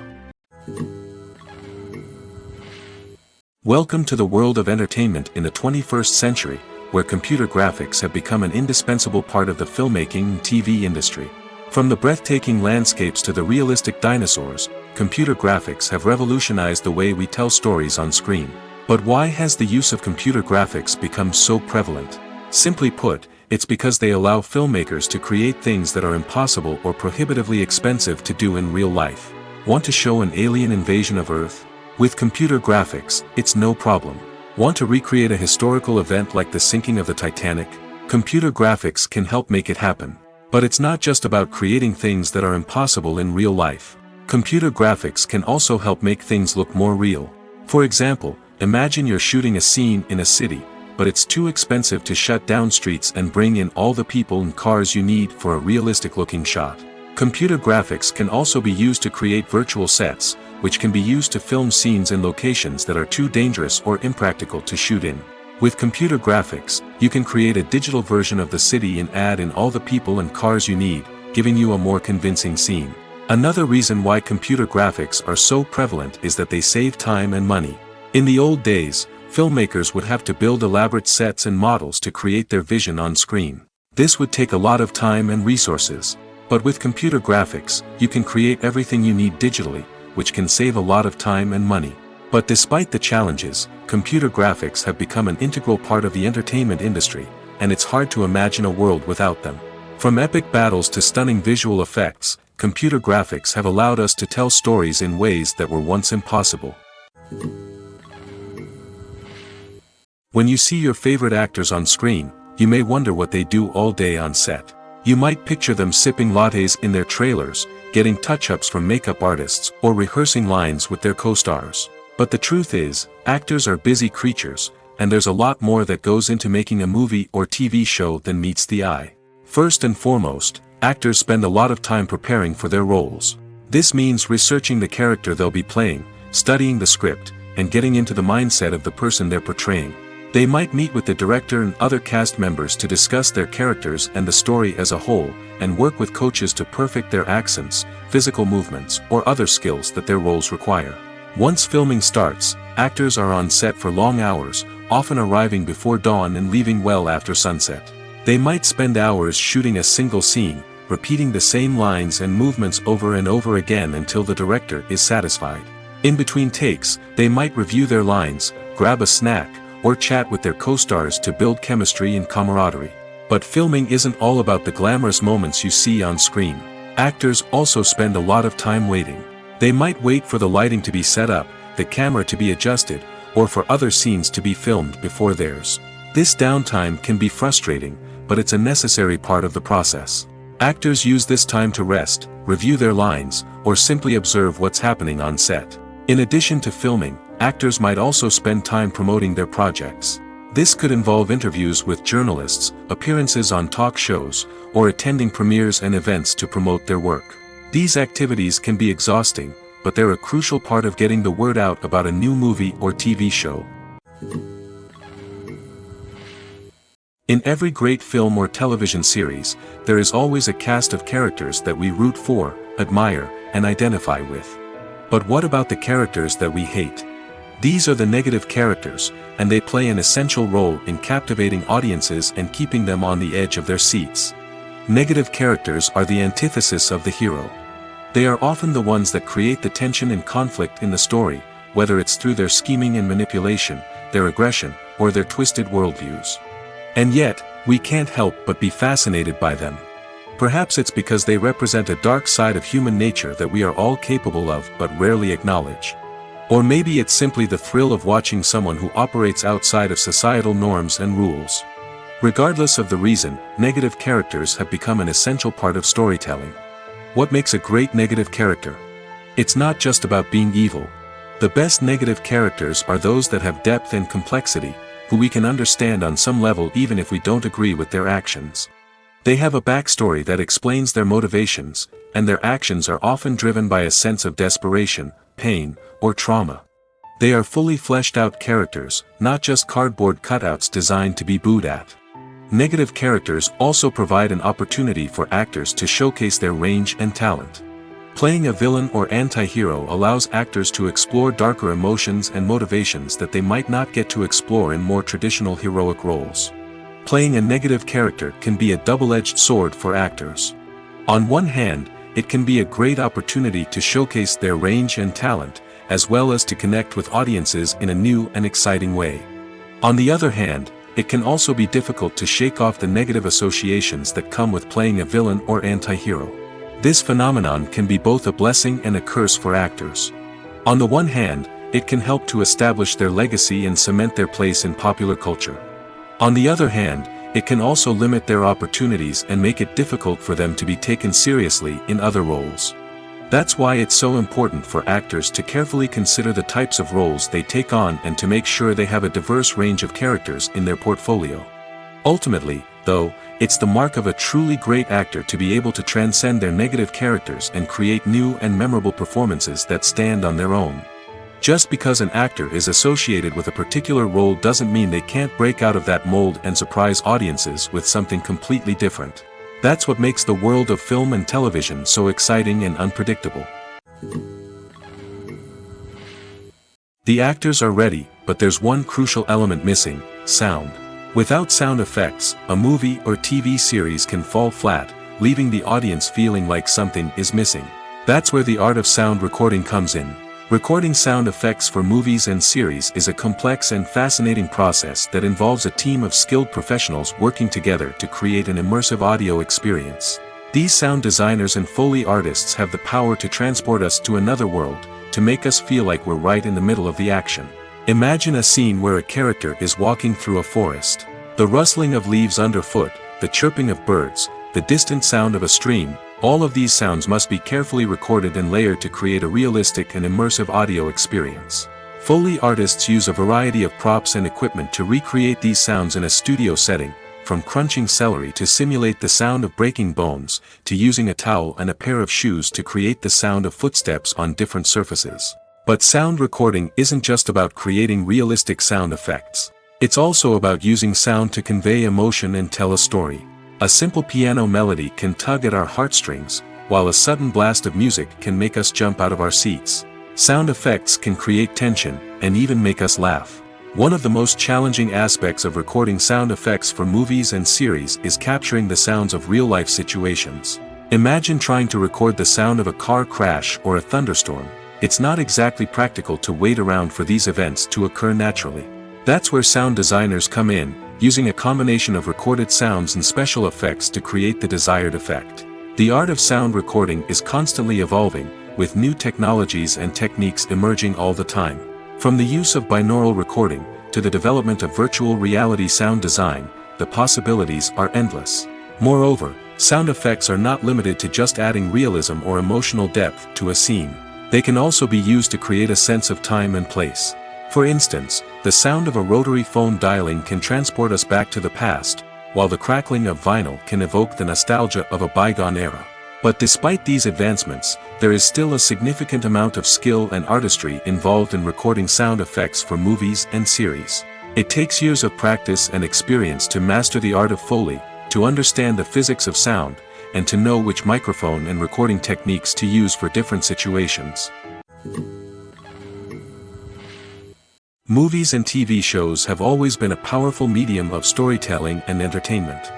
[SPEAKER 2] Welcome to the world of entertainment in the 21st century, where computer graphics have become an indispensable part of the filmmaking and TV industry. From the breathtaking landscapes to the realistic dinosaurs, computer graphics have revolutionized the way we tell stories on screen. But why has the use of computer graphics become so prevalent? Simply put, it's because they allow filmmakers to create things that are impossible or prohibitively expensive to do in real life. Want to show an alien invasion of Earth? With computer graphics, it's no problem. Want to recreate a historical event like the sinking of the Titanic? Computer graphics can help make it happen. But it's not just about creating things that are impossible in real life. Computer graphics can also help make things look more real. For example, imagine you're shooting a scene in a city, but it's too expensive to shut down streets and bring in all the people and cars you need for a realistic-looking shot. Computer graphics can also be used to create virtual sets, which can be used to film scenes in locations that are too dangerous or impractical to shoot in. With computer graphics, you can create a digital version of the city and add in all the people and cars you need, giving you a more convincing scene. Another reason why computer graphics are so prevalent is that they save time and money. In the old days, filmmakers would have to build elaborate sets and models to create their vision on screen. This would take a lot of time and resources. But with computer graphics, you can create everything you need digitally, which can save a lot of time and money. But despite the challenges, computer graphics have become an integral part of the entertainment industry, and it's hard to imagine a world without them. From epic battles to stunning visual effects, computer graphics have allowed us to tell stories in ways that were once impossible. When you see your favorite actors on screen, you may wonder what they do all day on set. You might picture them sipping lattes in their trailers, getting touch-ups from makeup artists, or rehearsing lines with their co-stars. But the truth is, actors are busy creatures, and there's a lot more that goes into making a movie or TV show than meets the eye. First and foremost, actors spend a lot of time preparing for their roles. This means researching the character they'll be playing, studying the script, and getting into the mindset of the person they're portraying. They might meet with the director and other cast members to discuss their characters and the story as a whole, and work with coaches to perfect their accents, physical movements, or other skills that their roles require. Once filming starts, actors are on set for long hours, often arriving before dawn and leaving well after sunset. They might spend hours shooting a single scene, repeating the same lines and movements over and over again until the director is satisfied. In between takes, they might review their lines, grab a snack, or chat with their co-stars to build chemistry and camaraderie. But filming isn't all about the glamorous moments you see on screen. Actors also spend a lot of time waiting. They might wait for the lighting to be set up, the camera to be adjusted, or for other scenes to be filmed before theirs. This downtime can be frustrating, but it's a necessary part of the process. Actors use this time to rest, review their lines, or simply observe what's happening on set. In addition to filming, actors might also spend time promoting their projects. This could involve interviews with journalists, appearances on talk shows, or attending premieres and events to promote their work. These activities can be exhausting, but they're a crucial part of getting the word out about a new movie or TV show. In every great film or television series, there is always a cast of characters that we root for, admire, and identify with. But what about the characters that we hate? These are the negative characters, and they play an essential role in captivating audiences and keeping them on the edge of their seats. Negative characters are the antithesis of the hero. They are often the ones that create the tension and conflict in the story, whether it's through their scheming and manipulation, their aggression, or their twisted worldviews. And yet, we can't help but be fascinated by them. Perhaps it's because they represent a dark side of human nature that we are all capable of but rarely acknowledge. Or maybe it's simply the thrill of watching someone who operates outside of societal norms and rules. Regardless of the reason, negative characters have become an essential part of storytelling. What makes a great negative character? It's not just about being evil. The best negative characters are those that have depth and complexity, who we can understand on some level even if we don't agree with their actions. They have a backstory that explains their motivations, and their actions are often driven by a sense of desperation, pain, or trauma. They are fully fleshed out characters, not just cardboard cutouts designed to be booed at. Negative characters also provide an opportunity for actors to showcase their range and talent. Playing a villain or anti-hero allows actors to explore darker emotions and motivations that they might not get to explore in more traditional heroic roles. Playing a negative character can be a double-edged sword for actors. On one hand, it can be a great opportunity to showcase their range and talent, as well as to connect with audiences in a new and exciting way. On the other hand, it can also be difficult to shake off the negative associations that come with playing a villain or anti-hero. This phenomenon can be both a blessing and a curse for actors. On the one hand, it can help to establish their legacy and cement their place in popular culture. On the other hand, it can also limit their opportunities and make it difficult for them to be taken seriously in other roles. That's why it's so important for actors to carefully consider the types of roles they take on and to make sure they have a diverse range of characters in their portfolio. Ultimately, though, it's the mark of a truly great actor to be able to transcend their negative characters and create new and memorable performances that stand on their own. Just because an actor is associated with a particular role doesn't mean they can't break out of that mold and surprise audiences with something completely different. That's what makes the world of film and television so exciting and unpredictable. The actors are ready, but there's one crucial element missing: sound. Without sound effects, a movie or TV series can fall flat, leaving the audience feeling like something is missing. That's where the art of sound recording comes in. Recording sound effects for movies and series is a complex and fascinating process that involves a team of skilled professionals working together to create an immersive audio experience. These sound designers and Foley artists have the power to transport us to another world, to make us feel like we're right in the middle of the action. Imagine a scene where a character is walking through a forest. The rustling of leaves underfoot, the chirping of birds, the distant sound of a stream, all of these sounds must be carefully recorded and layered to create a realistic and immersive audio experience. Foley artists use a variety of props and equipment to recreate these sounds in a studio setting, from crunching celery to simulate the sound of breaking bones, to using a towel and a pair of shoes to create the sound of footsteps on different surfaces. But sound recording isn't just about creating realistic sound effects. It's also about using sound to convey emotion and tell a story. A simple piano melody can tug at our heartstrings, while a sudden blast of music can make us jump out of our seats. Sound effects can create tension, and even make us laugh. One of the most challenging aspects of recording sound effects for movies and series is capturing the sounds of real-life situations. Imagine trying to record the sound of a car crash or a thunderstorm. It's not exactly practical to wait around for these events to occur naturally. That's where sound designers come in, using a combination of recorded sounds and special effects to create the desired effect. The art of sound recording is constantly evolving, with new technologies and techniques emerging all the time. From the use of binaural recording, to the development of virtual reality sound design, the possibilities are endless. Moreover, sound effects are not limited to just adding realism or emotional depth to a scene. They can also be used to create a sense of time and place. For instance, the sound of a rotary phone dialing can transport us back to the past, while the crackling of vinyl can evoke the nostalgia of a bygone era. But despite these advancements, there is still a significant amount of skill and artistry involved in recording sound effects for movies and series. It takes years of practice and experience to master the art of Foley, to understand the physics of sound, and to know which microphone and recording techniques to use for different situations. Movies and TV shows have always been a powerful medium of storytelling and entertainment.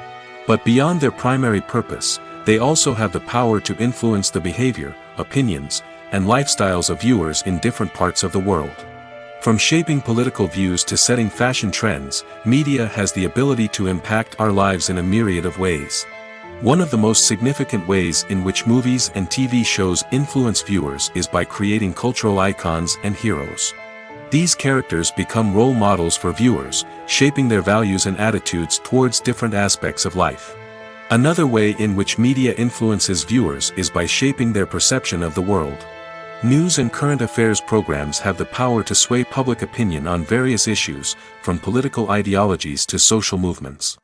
[SPEAKER 2] But beyond their primary purpose, they also have the power to influence the behavior, opinions, and lifestyles of viewers in different parts of the world. From shaping political views to setting fashion trends, media has the ability to impact our lives in a myriad of ways. One of the most significant ways in which movies and TV shows influence viewers is by creating cultural icons and heroes. These characters become role models for viewers, shaping their values and attitudes towards different aspects of life. Another way in which media influences viewers is by shaping their perception of the world. News and current affairs programs have the power to sway public opinion on various issues, from political ideologies to social movements.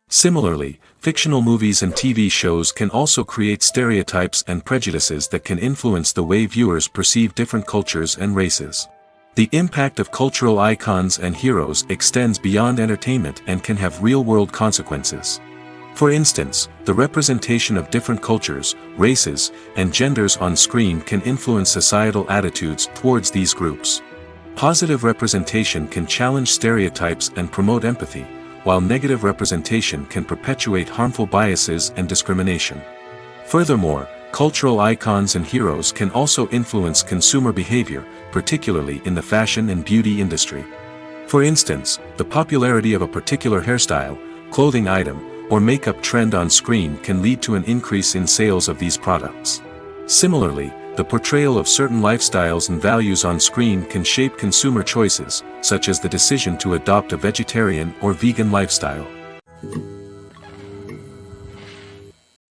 [SPEAKER 2] Similarly, fictional movies and TV shows can also create stereotypes and prejudices that can influence the way viewers perceive different cultures and races. The impact of cultural icons and heroes extends beyond entertainment and can have real-world consequences. For instance, the representation of different cultures, races, and genders on screen can influence societal attitudes towards these groups. Positive representation can challenge stereotypes and promote empathy, while negative representation can perpetuate harmful biases and discrimination. Furthermore, cultural icons and heroes can also influence consumer behavior, particularly in the fashion and beauty industry. For instance, the popularity of a particular hairstyle, clothing item, or makeup trend on screen can lead to an increase in sales of these products. Similarly, the portrayal of certain lifestyles and values on screen can shape consumer choices, such as the decision to adopt a vegetarian or vegan lifestyle.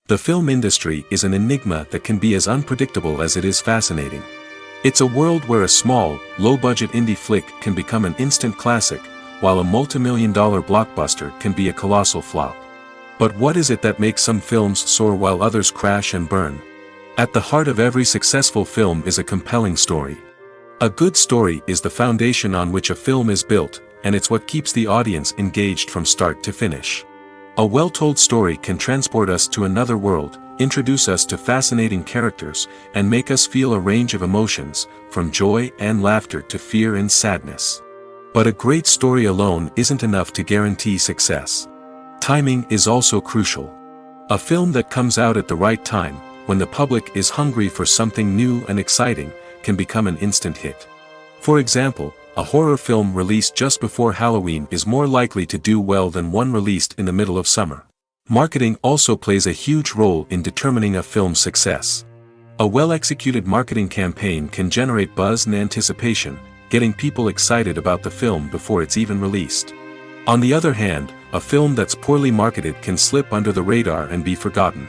[SPEAKER 2] The film industry is an enigma that can be as unpredictable as it is fascinating. It's a world where a small, low-budget indie flick can become an instant classic, while a multi-million-dollar blockbuster can be a colossal flop. But what is it that makes some films soar while others crash and burn? At the heart of every successful film is a compelling story. A good story is the foundation on which a film is built, and it's what keeps the audience engaged from start to finish. A well-told story can transport us to another world, introduce us to fascinating characters, and make us feel a range of emotions, from joy and laughter to fear and sadness. But a great story alone isn't enough to guarantee success. Timing is also crucial. A film that comes out at the right time, when the public is hungry for something new and exciting, can become an instant hit. For example, a horror film released just before Halloween is more likely to do well than one released in the middle of summer. Marketing also plays a huge role in determining a film's success. A well-executed marketing campaign can generate buzz and anticipation, getting people excited about the film before it's even released. On the other hand, a film that's poorly marketed can slip under the radar and be forgotten.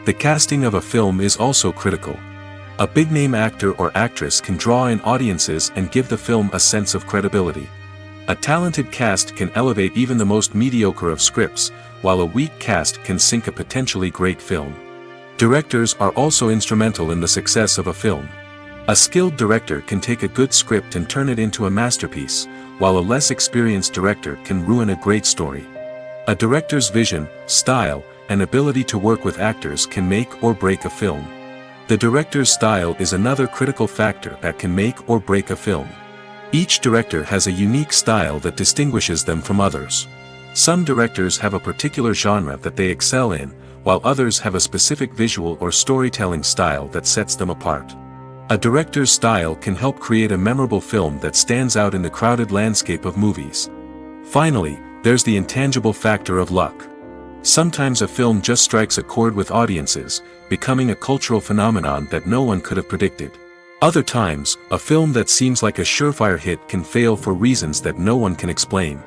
[SPEAKER 2] The casting of a film is also critical. A big-name actor or actress can draw in audiences and give the film a sense of credibility. A talented cast can elevate even the most mediocre of scripts, while a weak cast can sink a potentially great film. Directors are also instrumental in the success of a film. A skilled director can take a good script and turn it into a masterpiece, while a less experienced director can ruin a great story. A director's vision, style, and ability to work with actors can make or break a film. The director's style is another critical factor that can make or break a film. Each director has a unique style that distinguishes them from others. Some directors have a particular genre that they excel in, while others have a specific visual or storytelling style that sets them apart. A director's style can help create a memorable film that stands out in the crowded landscape of movies. Finally, there's the intangible factor of luck. Sometimes a film just strikes a chord with audiences, becoming a cultural phenomenon that no one could have predicted. Other times, a film that seems like a surefire hit can fail for reasons that no one can explain.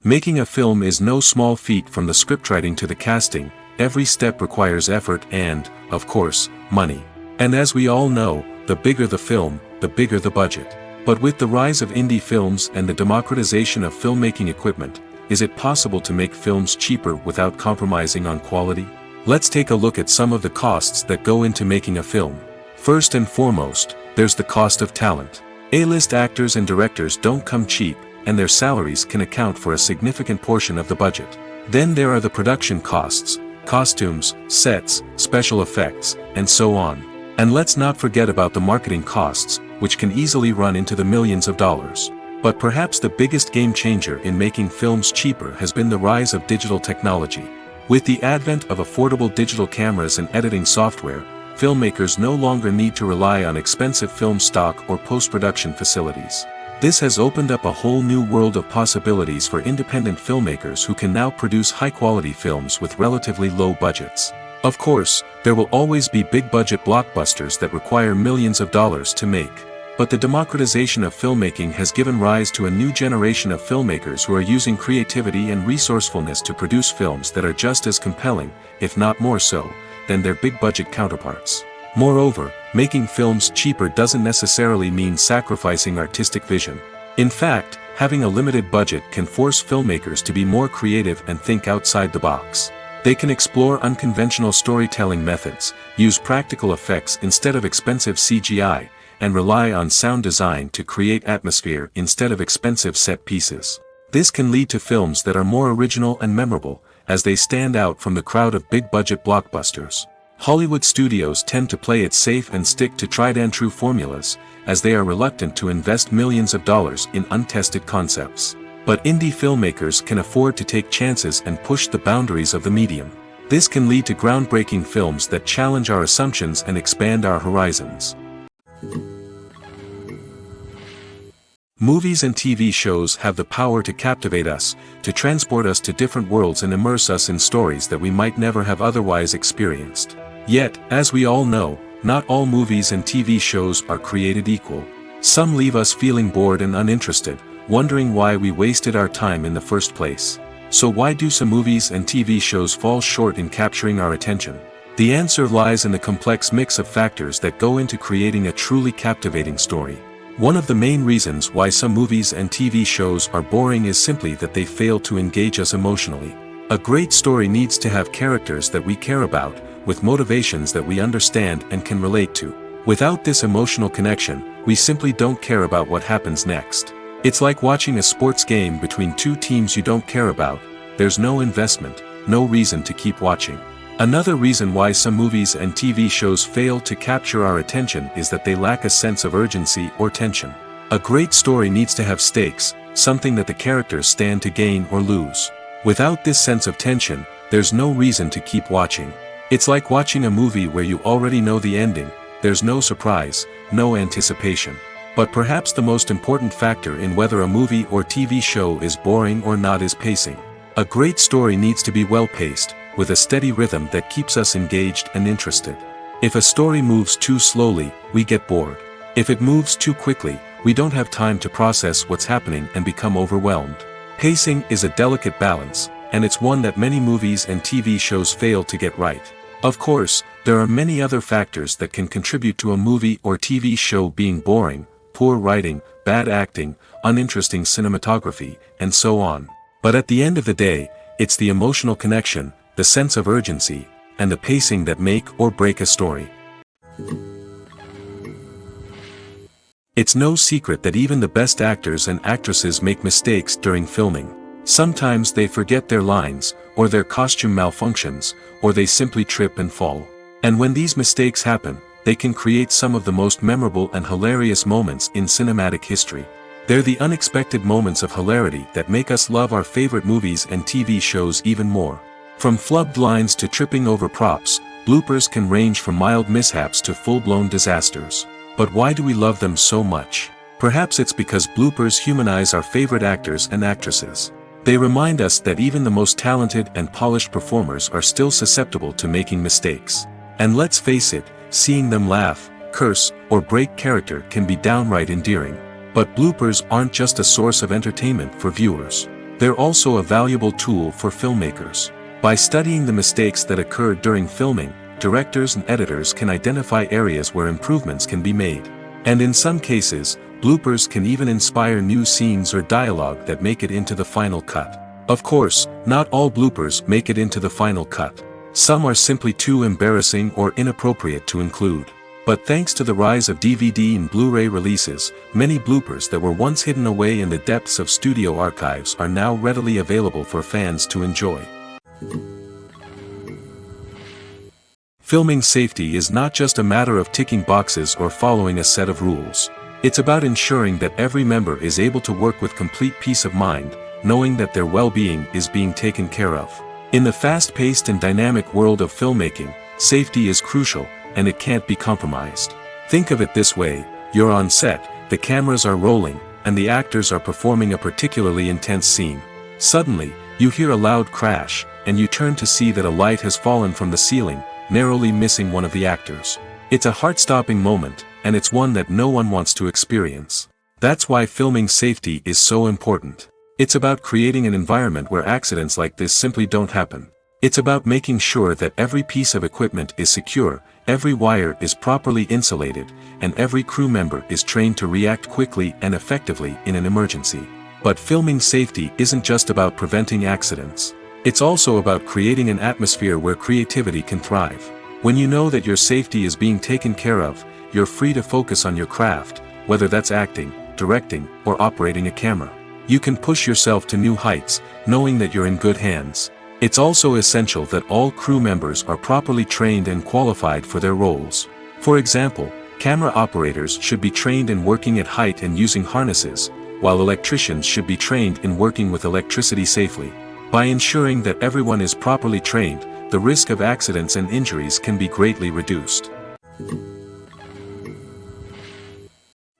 [SPEAKER 2] Making a film is no small feat. From the scriptwriting to the casting, every step requires effort and, of course, money. And as we all know, the bigger the film, the bigger the budget. But with the rise of indie films and the democratization of filmmaking equipment, is it possible to make films cheaper without compromising on quality? Let's take a look at some of the costs that go into making a film. First and foremost, there's the cost of talent. A-list actors and directors don't come cheap, and their salaries can account for a significant portion of the budget. Then there are the production costs, costumes, sets, special effects, and so on. And let's not forget about the marketing costs, which can easily run into the millions of dollars. But perhaps the biggest game changer in making films cheaper has been the rise of digital technology. With the advent of affordable digital cameras and editing software, filmmakers no longer need to rely on expensive film stock or post-production facilities. This has opened up a whole new world of possibilities for independent filmmakers who can now produce high-quality films with relatively low budgets. Of course, there will always be big-budget blockbusters that require millions of dollars to make. But the democratization of filmmaking has given rise to a new generation of filmmakers who are using creativity and resourcefulness to produce films that are just as compelling, if not more so, than their big-budget counterparts. Moreover, making films cheaper doesn't necessarily mean sacrificing artistic vision. In fact, having a limited budget can force filmmakers to be more creative and think outside the box. They can explore unconventional storytelling methods, use practical effects instead of expensive CGI, and rely on sound design to create atmosphere instead of expensive set pieces. This can lead to films that are more original and memorable, as they stand out from the crowd of big-budget blockbusters. Hollywood studios tend to play it safe and stick to tried-and-true formulas, as they are reluctant to invest millions of dollars in untested concepts. But indie filmmakers can afford to take chances and push the boundaries of the medium. This can lead to groundbreaking films that challenge our assumptions and expand our horizons. Movies and TV shows have the power to captivate us, to transport us to different worlds and immerse us in stories that we might never have otherwise experienced. Yet, as we all know, not all movies and TV shows are created equal. Some leave us feeling bored and uninterested, wondering why we wasted our time in the first place. So why do some movies and TV shows fall short in capturing our attention? The answer lies in the complex mix of factors that go into creating a truly captivating story. One of the main reasons why some movies and TV shows are boring is simply that they fail to engage us emotionally. A great story needs to have characters that we care about, with motivations that we understand and can relate to. Without this emotional connection, we simply don't care about what happens next. It's like watching a sports game between two teams you don't care about. There's no investment, no reason to keep watching. Another reason why some movies and TV shows fail to capture our attention is that they lack a sense of urgency or tension. A great story needs to have stakes, something that the characters stand to gain or lose. Without this sense of tension, there's no reason to keep watching. It's like watching a movie where you already know the ending. There's no surprise, no anticipation. But perhaps the most important factor in whether a movie or TV show is boring or not is pacing. A great story needs to be well-paced, with a steady rhythm that keeps us engaged and interested. If a story moves too slowly, we get bored. If it moves too quickly, we don't have time to process what's happening and become overwhelmed. Pacing is a delicate balance, and it's one that many movies and TV shows fail to get right. Of course, there are many other factors that can contribute to a movie or TV show being boring: poor writing, bad acting, uninteresting cinematography, and so on. But at the end of the day, it's the emotional connection, the sense of urgency, and the pacing that make or break a story. It's no secret that even the best actors and actresses make mistakes during filming. Sometimes they forget their lines, or their costume malfunctions, or they simply trip and fall. And when these mistakes happen, they can create some of the most memorable and hilarious moments in cinematic history. They're the unexpected moments of hilarity that make us love our favorite movies and TV shows even more. From flubbed lines to tripping over props, bloopers can range from mild mishaps to full-blown disasters. But why do we love them so much? Perhaps it's because bloopers humanize our favorite actors and actresses. They remind us that even the most talented and polished performers are still susceptible to making mistakes. And let's face it, seeing them laugh, curse, or break character can be downright endearing. But bloopers aren't just a source of entertainment for viewers. They're also a valuable tool for filmmakers. By studying the mistakes that occurred during filming, directors and editors can identify areas where improvements can be made. And in some cases, bloopers can even inspire new scenes or dialogue that make it into the final cut. Of course, not all bloopers make it into the final cut. Some are simply too embarrassing or inappropriate to include. But thanks to the rise of DVD and Blu-ray releases, many bloopers that were once hidden away in the depths of studio archives are now readily available for fans to enjoy. Filming safety is not just a matter of ticking boxes or following a set of rules. It's about ensuring that every member is able to work with complete peace of mind, knowing that their well-being is being taken care of. In the fast-paced and dynamic world of filmmaking, safety is crucial, and it can't be compromised. Think of it this way: you're on set, the cameras are rolling, and the actors are performing a particularly intense scene. Suddenly, you hear a loud crash, and you turn to see that a light has fallen from the ceiling, narrowly missing one of the actors. It's a heart-stopping moment, and it's one that no one wants to experience. That's why filming safety is so important. It's about creating an environment where accidents like this simply don't happen. It's about making sure that every piece of equipment is secure, every wire is properly insulated, and every crew member is trained to react quickly and effectively in an emergency. But filming safety isn't just about preventing accidents. It's also about creating an atmosphere where creativity can thrive. When you know that your safety is being taken care of, you're free to focus on your craft, whether that's acting, directing, or operating a camera. You can push yourself to new heights, knowing that you're in good hands. It's also essential that all crew members are properly trained and qualified for their roles. For example, camera operators should be trained in working at height and using harnesses, while electricians should be trained in working with electricity safely. By ensuring that everyone is properly trained, the risk of accidents and injuries can be greatly reduced.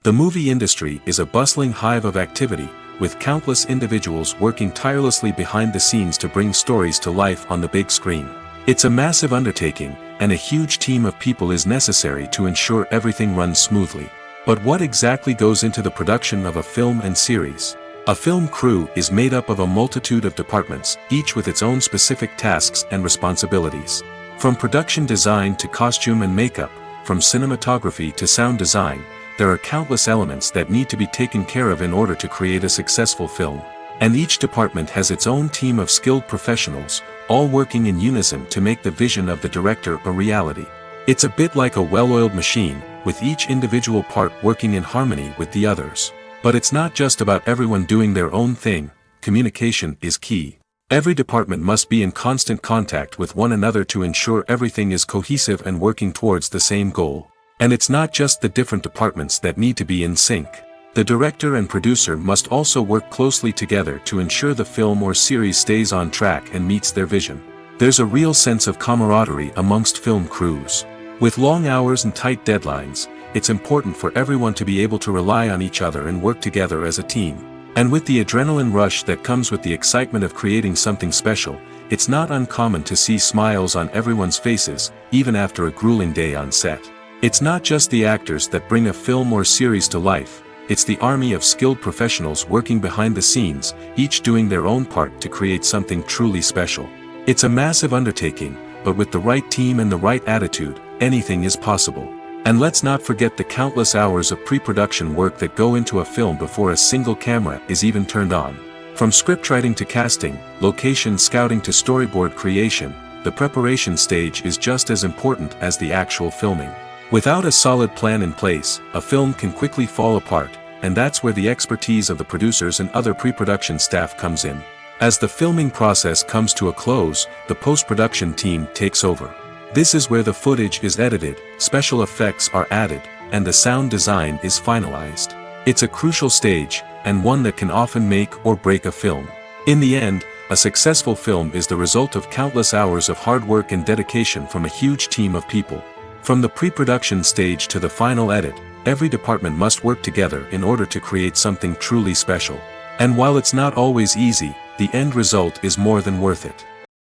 [SPEAKER 2] The movie industry is a bustling hive of activity, with countless individuals working tirelessly behind the scenes to bring stories to life on the big screen. It's a massive undertaking, and a huge team of people is necessary to ensure everything runs smoothly. But what exactly goes into the production of a film and series? A film crew is made up of a multitude of departments, each with its own specific tasks and responsibilities. From production design to costume and makeup, from cinematography to sound design, there are countless elements that need to be taken care of in order to create a successful film. And each department has its own team of skilled professionals, all working in unison to make the vision of the director a reality. It's a bit like a well-oiled machine, with each individual part working in harmony with the others. But it's not just about everyone doing their own thing, communication is key. Every department must be in constant contact with one another to ensure everything is cohesive and working towards the same goal. And it's not just the different departments that need to be in sync. The director and producer must also work closely together to ensure the film or series stays on track and meets their vision. There's a real sense of camaraderie amongst film crews. With long hours and tight deadlines, it's important for everyone to be able to rely on each other and work together as a team. And with the adrenaline rush that comes with the excitement of creating something special, it's not uncommon to see smiles on everyone's faces, even after a grueling day on set. It's not just the actors that bring a film or series to life, it's the army of skilled professionals working behind the scenes, each doing their own part to create something truly special. It's a massive undertaking, but with the right team and the right attitude, anything is possible. And let's not forget the countless hours of pre-production work that go into a film before a single camera is even turned on. From scriptwriting to casting, location scouting to storyboard creation, the preparation stage is just as important as the actual filming. Without a solid plan in place, a film can quickly fall apart, and that's where the expertise of the producers and other pre-production staff comes in. As the filming process comes to a close, the post-production team takes over. This is where the footage is edited, special effects are added, and the sound design is finalized. It's a crucial stage, and one that can often make or break a film. In the end, a successful film is the result of countless hours of hard work and dedication from a huge team of people. From the pre-production stage to the final edit, every department must work together in order to create something truly special. And while it's not always easy, the end result is more than worth it.